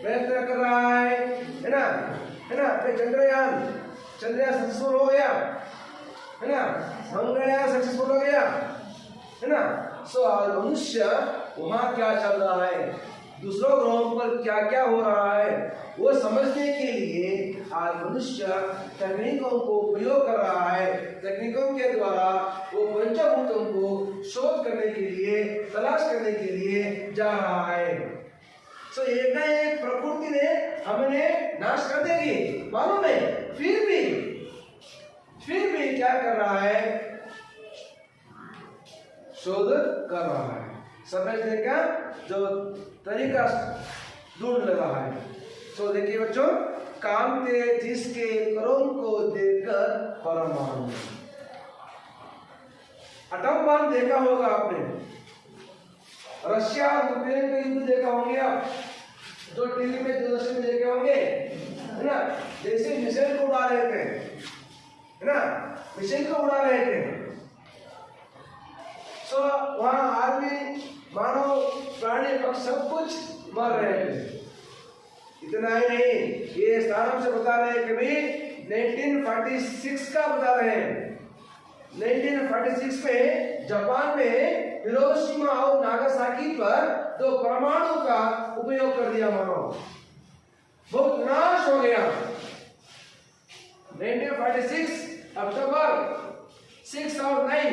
प्रयत्न कर रहा है ना, फिर चंद्रयान सक्सेसफुल हो गया है ना, मंगलयान सक्सेसफुल हो गया है ना। सो आज मनुष्य वहां क्या चल रहा है, दूसरों ग्रहों पर क्या क्या हो रहा है, वो समझने के लिए आज मनुष्य तकनीकों को उपयोग कर रहा है। तकनीकों के द्वारा वो पंचभूतों को शोध करने के लिए, तलाश करने के लिए जा रहा है। सो एक ना एक प्रकृति ने हमने नाश कर देगी मालूम है, फिर भी क्या कर रहा है, शोध कर रहा है, समझने का जो तरीका ढूंढ रहा है। तो देखिए बच्चों, काम के जिसके क्रम को देखकर परमाणु, एटम बम देखा होगा आपने, रशिया और यूक्रेन का युद्ध देखा होंगे आप, जो टीवी में दूरदर्शन में देखे होंगे है ना। जैसे मिसाइल को उड़ा रहे थे है ना, मिसाइल को उड़ा रहे थे, सो वहां आदमी, मानव, प्राणी, पक्षी सब कुछ मर रहे थे। इतना ही नहीं, ये सारांश से बता रहे हैं कि भी 1946 का बता रहे हैं। 1946 में जापान में हिरोशिमा और नागासाकी पर 2 परमाणु का उपयोग कर दिया मानव, बहुत नाश हो गया। 1946 अक्टूबर 6 और 9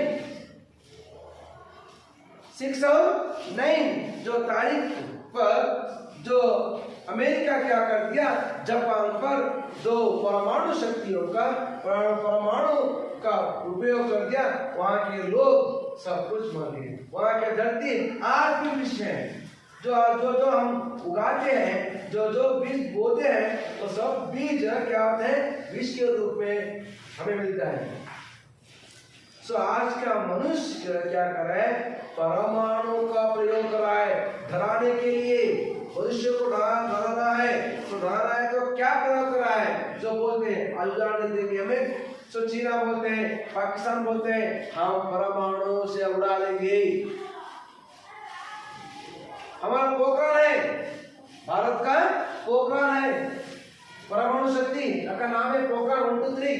609 जो तारीख पर जो अमेरिका क्या कर दिया, जापान पर 2 परमाणु शक्तियों का परमाणु का उपयोग कर दिया, वहां के लोग सब कुछ मर गए। वहां के धरती आज भी विष है। जो हम उगाते हैं, जो बीज बोते हैं, वो सब बीज क्या होते हैं, विष के रूप में हमें मिलता है। सो आज का मनुष्य क्या कर रहा है, परमाणु का प्रयोग कर रहा है डराने के लिए। मनुष्य को डराना है, तो डराना है तो क्या प्रयोग कर रहा है, जो बोलते हैं आयुधान देंगे हमें। सो चीना बोलते हैं, पाकिस्तान बोलते हैं हम परमाणु से उड़ा लेंगे। हमारा पोखरण है, भारत का पोखरण है परमाणु शक्ति का नाम है पोखरण 1 2 3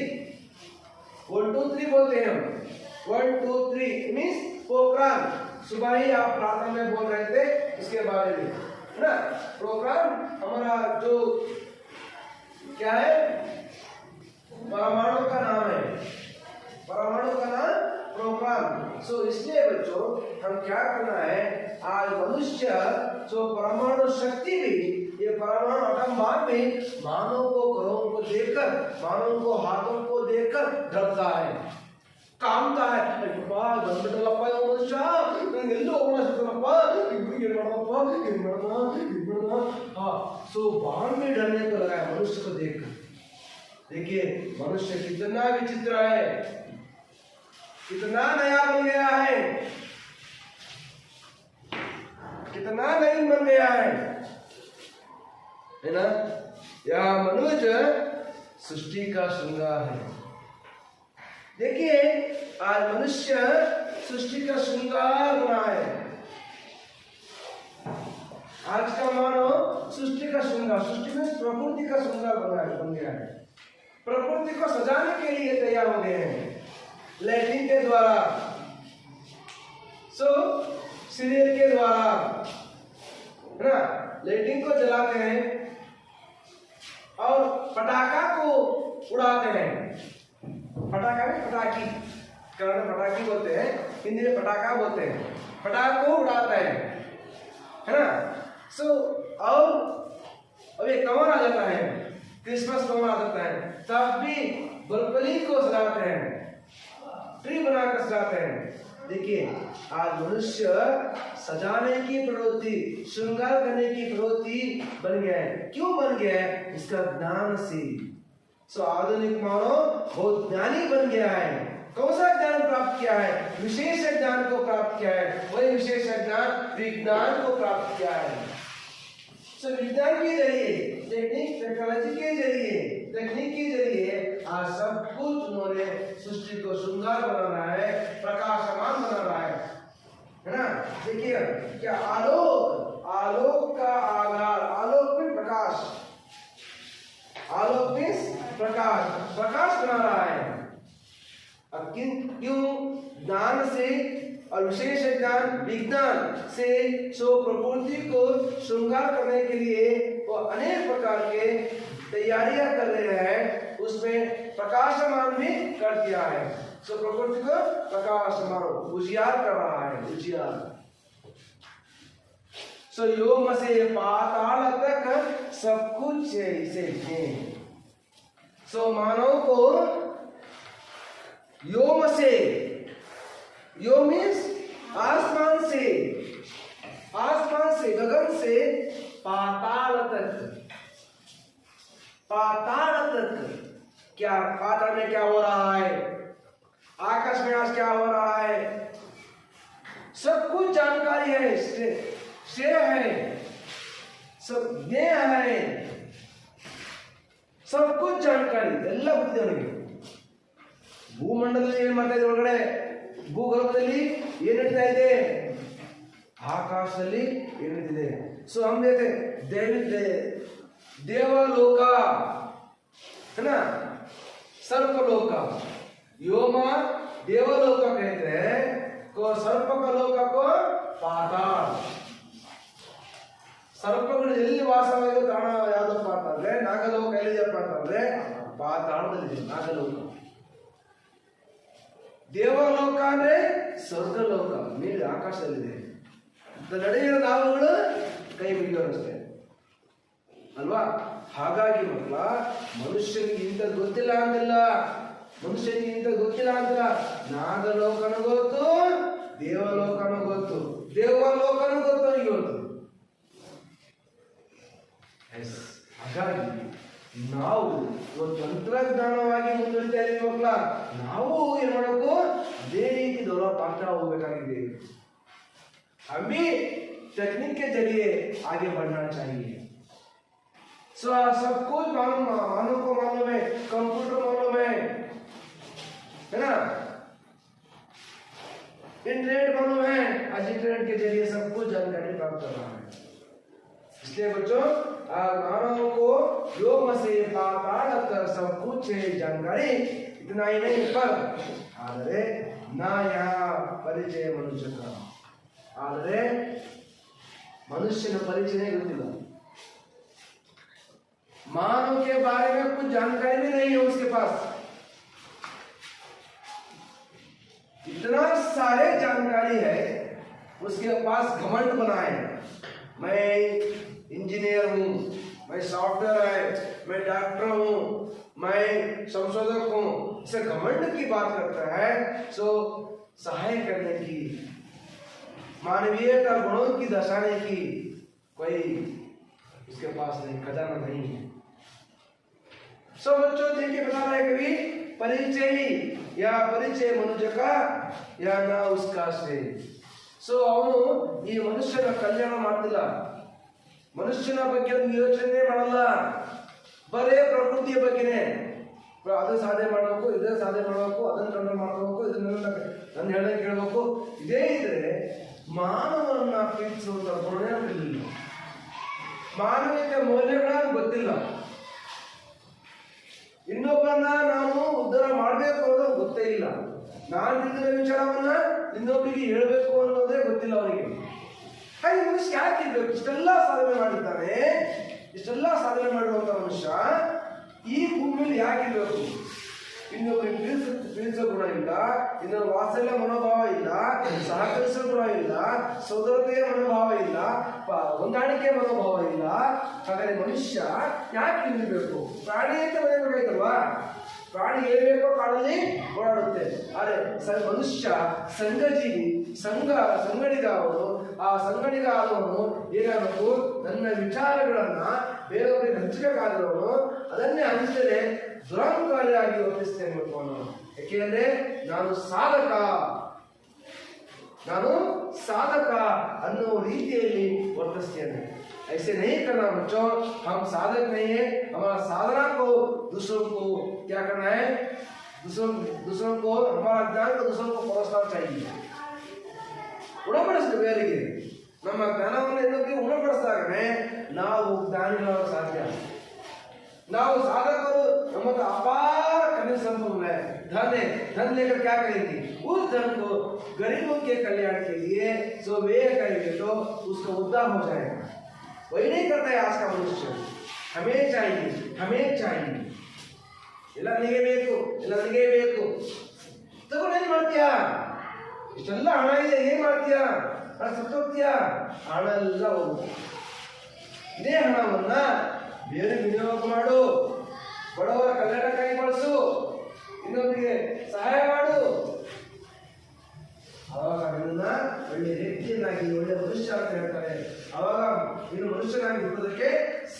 1 2 3 बोलते हैं हम। 1 2 3 मीन्स पोखरण। सुबह ही आप प्रार्थना में बोल रहे थे इसके बारे में, है ना। पोखरण हमारा जो क्या है, परमाणु का नाम है, परमाणु का नाम पोखरण। सो इसलिए बच्चों हम क्या करना है, आज मनुष्य जो परमाणु शक्ति भी, ये परमाणु एटम बम में मानव को घरों को देखकर, मानव को हाथों को देखकर डरता है, कामता है। सो बाण में डरने को लगा है मनुष्य को देखकर। देखिए मनुष्य कितना विचित्र है, कितना नया बन गया है, कितना नहीं बन गया है ना। यह मनुष्य सृष्टि का श्रृंगार है। देखिए आज मनुष्य सृष्टि का श्रृंगार बना है। आज का मानव सृष्टि का श्रृंगार, सृष्टि में प्रकृति का श्रृंगार बन गया है। प्रकृति को सजाने के लिए तैयार हो गए हैं लाइटिंग के द्वारा, सीरियल के द्वारा, है ना। लाइटिंग को जलाते हैं और पटाखा को उड़ाते हैं। पटाखा में पटाखी, कन्नड़ में पटाखी बोलते हैं, हिंदी में पटाखा बोलते हैं। पटाखा को उड़ाते हैं, है ना। और अब ये कमर आ जाता है, क्रिसमस कमर आ जाता है, तब भी बलबली को सजाते हैं, ट्री बनाकर सजाते हैं। देखिए आज मनुष्य सजाने की प्रवृत्ति, श्रृंगार करने की प्रवृत्ति बन गया है। क्यों बन गया है, इसका ज्ञान से। आधुनिक मानव बहुत ज्ञानी बन गया है। कौन सा ज्ञान प्राप्त किया है, विशेष ज्ञान को प्राप्त किया है। वही विशेष ज्ञान विज्ञान को प्राप्त किया है। विज्ञान के जरिए, टेक्नोलॉजी के जरिए, तकनीक के जरिए आज सब कुछ उन्होंने सृष्टि को श्रृंगार बना रहा है, प्रकाशमान बना रहा है ना। देखिए क्या आलोक, आलोक का आधार, आलोक में प्रकाश, आलोक में प्रकाश, प्रकाश बना रहा है। अब क्यों ज्ञान से और विशेष ज्ञान विज्ञान से प्रकृति को श्रृंगार करने के लिए वो अनेक प्रकार के तैयारियां कर रहे हैं, उसमें प्रकाशमान भी कर दिया है। प्रकृति को प्रकाशमान उजियार कर रहा है, उजियार। व्योम से पाताल तक सब कुछ है इसे। मानव को व्योम से, व्योम मीन्स आसमान से, आसमान से, गगन से पाताल तक, पाताल तक। क्या पाताल में क्या हो रहा है, आकाश में आज क्या हो रहा है, सब कुछ जानकारी है, श्रेय है, सब ज्ञेय है, सब कुछ जानकारी ಎಲ್ಲ ಗೊತ್ತಿದೆ। ಭೂಮಂಡಲದಲ್ಲಿ ಏನು ಮಾಡ್ತಾ ಇದೆ, ಒಳಗಡೆ ಭೂಗರ್ಭದಲ್ಲಿ ಏನು ನಡೀತಾ ಇದೆ, ಆಕಾಶದಲ್ಲಿ ಏನು ನಡೀತಿದೆ। हम देखते देवलोक है ना, सर्पलोक, व्योम देवलोक कहते हैं, को सर्प का लोक को पाताल। ಸರ್ಪಗಳು ಎಲ್ಲಿ ವಾಸವಾಗಿರೋ ತಾಣ ಯಾವುದಪ್ಪ ಅಂತಂದ್ರೆ ನಾಗಲೋಕ ಎಲ್ಲಿದೆಯಪ್ಪ ಅಂತಂದ್ರೆ ಪಾತಾಳದಲ್ಲಿದೆ ನಾಗಲೋಕ। ದೇವಲೋಕ ಅಂದ್ರೆ ಸ್ವರ್ಗಲೋಕ, ಮೇಲೆ ಆಕಾಶದಲ್ಲಿದೆ। ನಡೆಯುವ ನಾವುಗಳು ಕೈ ಮುಗಿಯೋರಷ್ಟೇ ಅಲ್ವಾ? ಹಾಗಾಗಿ ಮಕ್ಕಳ ಮನುಷ್ಯನಿಗೆ ಇಂಥದ್ದು ಗೊತ್ತಿಲ್ಲ ಅಂತಿಲ್ಲ, ಮನುಷ್ಯನಿಗೆ ಇಂಥದ್ದು ಗೊತ್ತಿಲ್ಲ ಅಂತಿಲ್ಲ. ನಾಗಲೋಕನೂ ಗೊತ್ತು, ದೇವಲೋಕನೂ ಗೊತ್ತು, ದೇವಲೋಕನೂ ಗೊತ್ತು ಅವನಿಗೆ ಗೊತ್ತು. ಹಾಗಾಗಿ ನಾವು ತಂತ್ರಜ್ಞಾನವಾಗಿ ಮುಂದುವರಿತಾ ಇದ್ದೀವಿ ಮಕ್ಕಳ. ನಾವು ಏನ್ ಮಾಡಬೇಕು? ಅದೇ ರೀತಿ ಡೆವಲಪ್ ಆಗ್ತಾ ಹೋಗ್ಬೇಕಾಗಿದೆ. हमें टेक्निक के जरिए आगे बढ़ना चाहिए। सब कुछ मानव को मालूम है, कंप्यूटर मालूम है ना, इंटरनेट मालूम है, आज इंटरनेट के जरिए सब कुछ जानकारी प्राप्त कर रहा है। इसलिए बच्चों मानव को योग से पाताल तक सब कुछ जानकारी इतना ही नहीं, पर ಆದರೆ ನಾ यहाँ ಪರಿಚಯ ಮನುಷ್ಯ का, ಆದರೆ ಮನುಷ್ಯನ ಪರಿಚಯ ಗೊತ್ತಿಲ್ಲ, मानव के बारे में कुछ जानकारी भी नहीं है उसके पास। इतना सारे जानकारी है उसके पास, घमंड बना है, मैं इंजीनियर हूं, मैं सॉफ्टवेयर है, मैं डॉक्टर हूं, मैं संशोधक हूं, इसे घमंड की बात करता है। सो सहाय करने की, मानवीयता गुणों की दर्शाने की कोई उसके पास नहीं, खजाना नहीं है। सो बच्चों देखिए बता रहा है कभी परिचय या परिचय मनुष्य का या ना उसका श्रेय। सो ಅವನು ಈ ಮನುಷ್ಯನ ಕಲ್ಯಾಣ ಮಾಡ್ತಿಲ್ಲ, ಮನುಷ್ಯನ ಬಗ್ಗೆ ಯೋಚನೆ ಮಾಡಲ್ಲ, ಬರೇ ಪ್ರಕೃತಿಯ ಬಗ್ಗೆನೇ ಅದು ಸಾಧನೆ ಮಾಡಬೇಕು, ಇದೇ ಸಾಧನೆ ಮಾಡಬೇಕು, ಅದನ್ನು ಕಂಟ್ರೋಲ್ ಮಾಡಬೇಕು, ಇದನ್ನೆಲ್ಲ ನನ್ನ ಹೇಳೋಕೆ ಕೇಳಬೇಕು, ಇದೇ ಇದ್ರೆ ಮಾನವರನ್ನ ಪ್ರೀತಿಸುವಂತ ಗುಣನೇ ಇರಲಿಲ್ಲ, ಮಾನವೀಯತೆ ಮೌಲ್ಯಗಳನ್ನು ಗೊತ್ತಿಲ್ಲ, ಇನ್ನೊಬ್ಬರನ್ನ ನಾನು ಉದ್ಧಾರ ಮಾಡಬೇಕು ಅನ್ನೋದು ಗೊತ್ತೇ ಇಲ್ಲ, ನಾನು ತಿಳಿದಿರೋ ವಿಚಾರವನ್ನ ಇನ್ನೊಬ್ಬರಿಗೆ ಹೇಳಬೇಕು ಅನ್ನೋದೇ ಗೊತ್ತಿಲ್ಲ ಅವನಿಗೆ. ಹಾಗೆ ಮನುಷ್ಯ ಯಾಕೆ ಇರ್ಬೇಕು? ಇಷ್ಟೆಲ್ಲ ಸಾಧನೆ ಮಾಡಿದ್ದಾನೆ, ಇಷ್ಟೆಲ್ಲ ಸಾಧನೆ ಮಾಡುವಂತ ಮನುಷ್ಯ ಈ ಭೂಮಿಯಲ್ಲಿ ಯಾಕಿರ್ಬೇಕು? ಇನ್ನೊಬ್ಬರಿಗೆ ತಿಳಿಸೋ ಗುಣ ಇಲ್ಲ, ಇನ್ನೊಂದು ವಾತ್ಸಲ್ಯ ಮನೋಭಾವ ಇಲ್ಲ, ಸಹಕರಿಸೋ ಗುಣ ಇಲ್ಲ, ಸೋದರತೆಯ ಮನೋಭಾವ ಇಲ್ಲ, ಹೊಂದಾಣಿಕೆ ಮನೋಭಾವ ಇಲ್ಲ. ಹಾಗಾದ್ರೆ ಮನುಷ್ಯ ಯಾಕೆ ನಿಲ್ಲಬೇಕು? ಪ್ರಾಣಿ ಅಂತ ಬರಬೇಕಾಯ್ತಲ್ವಾ? ಪ್ರಾಣಿ ಹೇಳ್ಬೇಕೋ ಕಾಡಲ್ಲಿ ಓಡಾಡುತ್ತೆ, ಆದರೆ ಮನುಷ್ಯ ಸಂಘಜೀವಿ, ಸಂಗಡಿಗ ಅವನು. ಆ ಸಂಗಡಿಗ ಆದವನು ಏನಾಗಬೇಕು? ನನ್ನ ವಿಚಾರಗಳನ್ನ ಬೇರೆಯವರಿಗೆ ಹಂಚಬೇಕಾದವನು ಅದನ್ನೇ ಹಂಚದೆ ದುರಂಕಾರಿಯಾಗಿ ವರ್ತಿಸ್ತೇನೆ ಅವನು. ಯಾಕೆಂದ್ರೆ ನಾನು ಸಾಧಕ ಅನ್ನೋ ರೀತಿಯಲ್ಲಿ ವರ್ತಿಸ್ತೇನೆ. ऐसे नहीं करना बच्चों, हम साधक नहीं है, हमारा साधना को दूसरों को क्या करना है? दूसरों को हमारा ज्ञान को दूसरों को परोसना चाहिए, ಉಣಪಡಿಸಬೇಕು ಬೇರೆಗೆ. ನಮ್ಮ ಜ್ಞಾನವನ್ನು ಇನ್ನೊಬ್ಬರಿಗೆ ಉಣಪಡಿಸಿದಾಗಲೇ ನಾವು ಜ್ಞಾನಿಗಳಾಗ ಸಾಧ್ಯ. ನಾವು ಸಾಧಕರು, ನಮ್ಮ अपार खनिज संपन्न है, धन है, धन लेकर क्या करेंगे? उस धन को गरीबों के कल्याण के लिए जो व्यय करेंगे तो उसका उद्धार हो जाएगा। वही नहीं करता है आज का मनुष्य। हमें चाहिए ಎಲ್ಲ ನನಗೆ ಬೇಕು ತಗೊಂಡು ಏನ್ ಮಾಡ್ತೀಯಾ? ಇಷ್ಟೆಲ್ಲ ಹಣ ಇದೆ, ಏನ್ ಮಾಡ್ತೀಯಾ? ಸತ್ತೋಗ್ತೀಯಾ? ಹಣ ಎಲ್ಲ ಹೋಗುತ್ತೆ. ಇದೇ ಹಣವನ್ನ ಬೇರೆ ವಿನಿಯೋಗ ಮಾಡು, ಬಡವರ ಕಲ್ಯಾಣಕ್ಕಾಗಿ ಬಳಸು, ಇನ್ನೊಂದಿಗೆ ಸಹಾಯ ಮಾಡು. ಅವಾಗ ನಿನ್ನ ಒಳ್ಳೆ ವ್ಯಕ್ತಿಯನ್ನಾಗಿ, ಒಳ್ಳೆ ಮನುಷ್ಯ ಅಂತ ಹೇಳ್ತಾರೆ. ಅವಾಗ ನೀನು ಮನುಷ್ಯನಾಗಿ ಹುಟ್ಟೋದಕ್ಕೆ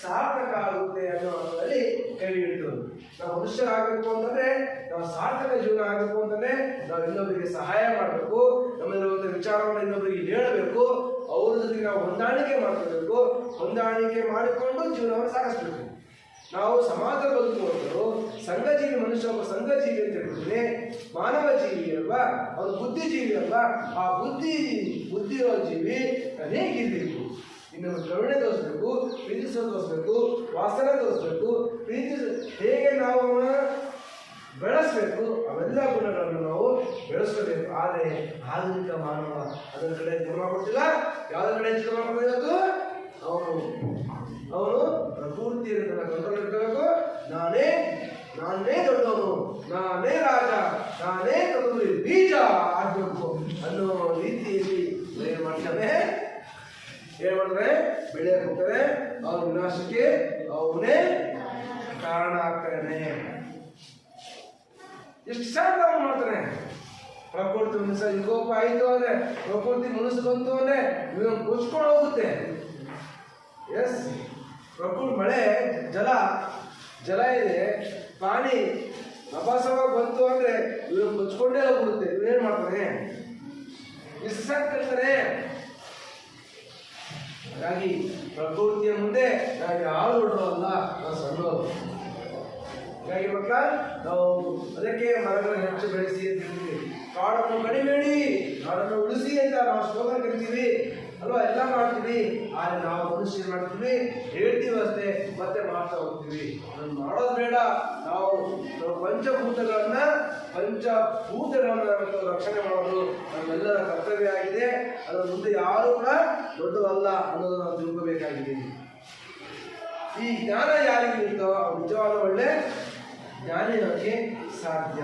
ಸಾರ್ಥಕ ಆಗುತ್ತೆ ಅನ್ನೋದ್ರಲ್ಲಿ ಕೈ ಹಿಡಿದು. ನಾವು ಮನುಷ್ಯರಾಗಬೇಕು ಅಂತಂದ್ರೆ, ನಾವು ಸಾರ್ಥಕ ಜೀವನ ಆಗಬೇಕು ಅಂತಂದ್ರೆ ನಾವು ಇನ್ನೊಬ್ಬರಿಗೆ ಸಹಾಯ ಮಾಡಬೇಕು, ನಮ್ಮಲ್ಲಿರುವಂತಹ ವಿಚಾರವನ್ನು ಇನ್ನೊಬ್ಬರಿಗೆ ಹೇಳಬೇಕು, ಅವ್ರ ಜೊತೆಗೆ ನಾವು ಹೊಂದಾಣಿಕೆ ಮಾಡ್ಕೋಬೇಕು, ಹೊಂದಾಣಿಕೆ ಮಾಡಿಕೊಂಡು ಜೀವನವನ್ನು ಸಾಗಿಸ್ಬೇಕು. ನಾವು ಸಮಾಜ ಬದುಕುವಂತರು ಸಂಘಜೀವಿ. ಮನುಷ್ಯ ಒಬ್ಬ ಸಂಘಜೀವಿ ಅಂತ ಹೇಳಿದ್ರೆ ಮಾನವ ಜೀವಿ ಅಲ್ವಾ, ಅವನು ಬುದ್ಧಿಜೀವಿ ಅಲ್ವಾ. ಆ ಬುದ್ಧಿರೋ ಜೀವಿ ಹೇಗಿರ್ಬೇಕು? ಇನ್ನು ಕರುಣೆ ತೋರಿಸ್ಬೇಕು, ಪ್ರೀತಿಸೋ ತೋರಿಸ್ಬೇಕು, ವಾಸನೆ ತೋರಿಸ್ಬೇಕು, ಹೇಗೆ ನಾವು ಬೆಳೆಸಬೇಕು, ಅವೆಲ್ಲ ಗುಣಗಳನ್ನು ನಾವು ಬೆಳೆಸಬೇಕು. ಆದರೆ ಆಧುನಿಕ ಮಾನವ ಅದರ ಕಡೆ ಗಮನ ಕೊಡ್ತಿಲ್ಲ. ಯಾವುದ್ರ ಕಡೆ ಹೆಚ್ಚು ಗಮನ ಕೊಡಬೇಕು? ಅವನು ಪ್ರಕೃತಿ ಕಂಟ್ರೋಲ್ ಇಟ್ಕೋಬೇಕು. ನಾನೇ ದೊಡ್ಡವನು, ನಾನೇ ರಾಜ, ನಾನೇ ಕದುರಿ ಬೀಜ ಆಗ್ಬೇಕು ಅನ್ನೋ ರೀತಿಯಲ್ಲಿ ಏನ್ ಮಾಡ್ತಾನೆ? ಏನ್ ಮಾಡಿದ್ರೆ ಬೆಳೆಯಕ್ಕೆ ಹೋಗ್ತಾರೆ, ಅವ್ರ ವಿನಾಶಕ್ಕೆ ಅವನೇ ಕಾರಣ ಆಗ್ತಾನೆ. ಎಷ್ಟು ಶಾಂತ ಮಾಡ್ತಾನೆ. ಪ್ರಕೃತಿ ವಿಕೋಪ ಆಯ್ತು ಅಂದ್ರೆ, ಪ್ರಕೃತಿ ಮನಸ್ಸು ಬಂತು ಅಂದ್ರೆ ಇವನು ಕೊಚ್ಕೊಂಡು ಹೋಗುತ್ತೆ. ಎಸ್, ಪ್ರಕೃತಿ ಮಳೆ ಜಲ ಇದೆ, ಪಾನಿ ಅಪಾಸವಾಗಿ ಬಂತು ಅಂದ್ರೆ ಇವನು ಕೊಚ್ಕೊಂಡೇ ಹೋಗ್ಬಿಡುತ್ತೆ. ಇವನೇನ್ ಮಾಡ್ತಾನೆ, ಕಲ್ತಾನೆ. ಹಾಗಾಗಿ ಪ್ರಕೃತಿಯ ಮುಂದೆ ನಾವು ಯಾರು ದೊಡ್ಡವಲ್ಲ, ನಾವು ಸಣ್ಣವರು. ಹಾಗಾಗಿ ಮಕ್ಕಳ ನಾವು ಅದಕ್ಕೆ ಮರಗಳನ್ನು ಹೆಚ್ಚು ಬೆಳೆಸಿ ಅಂತ ಹೇಳ್ತೀವಿ. ಕಾಡನ್ನು ಕಡಿಬೇಡಿ, ಕಾಡನ್ನು ಉಳಿಸಿ ಅಂತ ನಾವು ಸ್ಲೋಗನ್ ಕರಿತೀವಿ ಅಲ್ವಾ, ಎಲ್ಲ ಮಾಡ್ತೀವಿ. ಆದರೆ ನಾವು ಮನುಷ್ಯ ಮಾಡ್ತೀವಿ, ಹೇಳ್ತೀವಿ ಅಷ್ಟೇ, ಮತ್ತೆ ಮಾಡ್ತಾ ಹೋಗ್ತೀವಿ. ಅದನ್ನು ಮಾಡೋದು ಬೇಡ. ನಾವು ಪಂಚಭೂತಗಳನ್ನ ರಕ್ಷಣೆ ಮಾಡೋದು ನಮ್ಮೆಲ್ಲರ ಕರ್ತವ್ಯ ಆಗಿದೆ. ಅದರ ಮುಂದೆ ಯಾರು ಕೂಡ ದೊಡ್ಡದಲ್ಲ ಅನ್ನೋದು ನಾವು ತಿಳ್ಕೋಬೇಕಾಗಿದೆ. ಈ ಜ್ಞಾನ ಯಾರಿಗೆ ಇರ್ತೋ ಅವ್ರು ನಿಜವಾದ ಒಳ್ಳೆ ಜ್ಞಾನಿಗಳಿಗೆ ಸಾಧ್ಯ.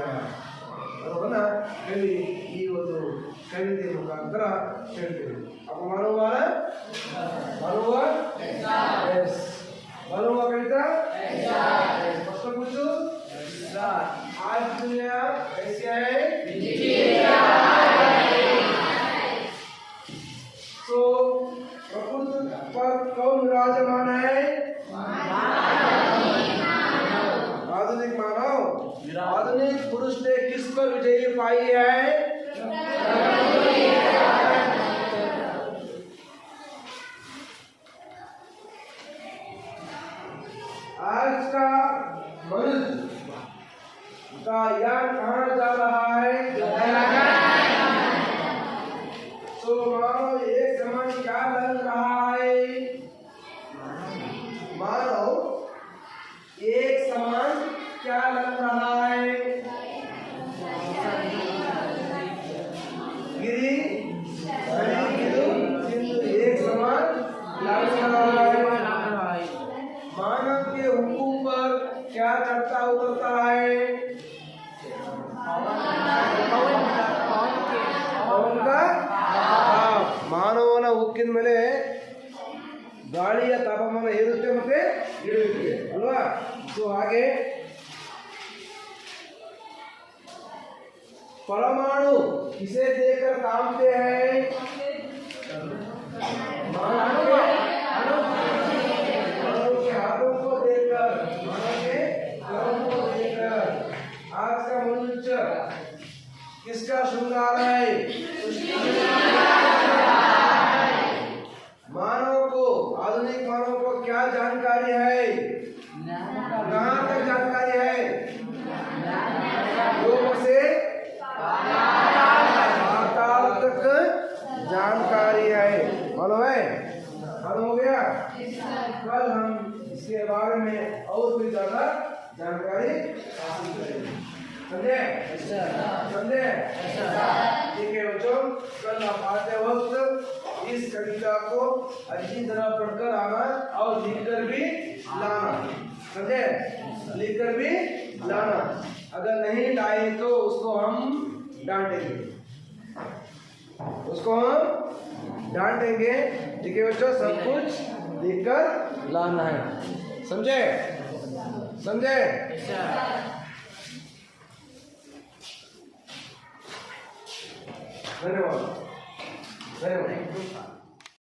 ಅದನ್ನ ಕವಿ ಈ ಒಂದು ಕವಿತೆ ಮುಖಾಂತರ ಹೇಳ್ತೀವಿ. ಅಪ್ಪ ಮನುವ कविता प्रश्न पूछो। आज दुनिया कैसी है? तो प्रकृति पर कौन विराजमान है? आधुनिक मानव। आधुनिक पुरुष ने किस पर विजयी पाई है? आज का मनुष्य का यान कहाँ जा रहा है? तो मानव एक समान क्या लग रहा है? मानव एक समान क्या लग रहा है? गिरी एक समान लग रहा है। मानव के हुक्म पर क्या चढ़ता उतरता है? पवन का ಮಾನವನ ಹುಕ್ಕಿನ ಮೇಲೆ ಗಾಳಿಯ ತಾಪಮಾನ ಏರುತ್ತೆ ಮತ್ತೆ ಇಳಿಯುತ್ತೆ ಅಲ್ವಾ. ಸೊ ಹಾಗೆ परमाणु किसे देखकर कांपते हैं? मानव के हाथों को देखकर, मानव के कर्म को देखकर। आज का मनुष्य किसका श्रृंगार है? मानव को, आधुनिक मानव को क्या जानकारी है? कहाँ तक जानकारी है? योग से पाताल तक जानकारी है। मालूम है? मालूम हो गया? कल हम इसके बारे में और भी ज्यादा जानकारी हासिल करेंगे। समझे? समझे? ठीक है बच्चों, कल आप आते वक्त इस कविता को अच्छी तरह पढ़कर आना और लिखकर भी लाना। समझे? लिखकर भी लाना। अगर नहीं लाए तो उसको हम डांटेंगे, उसको हम डांटेंगे। ठीक है बच्चों, सब कुछ लिखकर लाना है। समझे? समझे? धन्यवाद। धन्यवाद।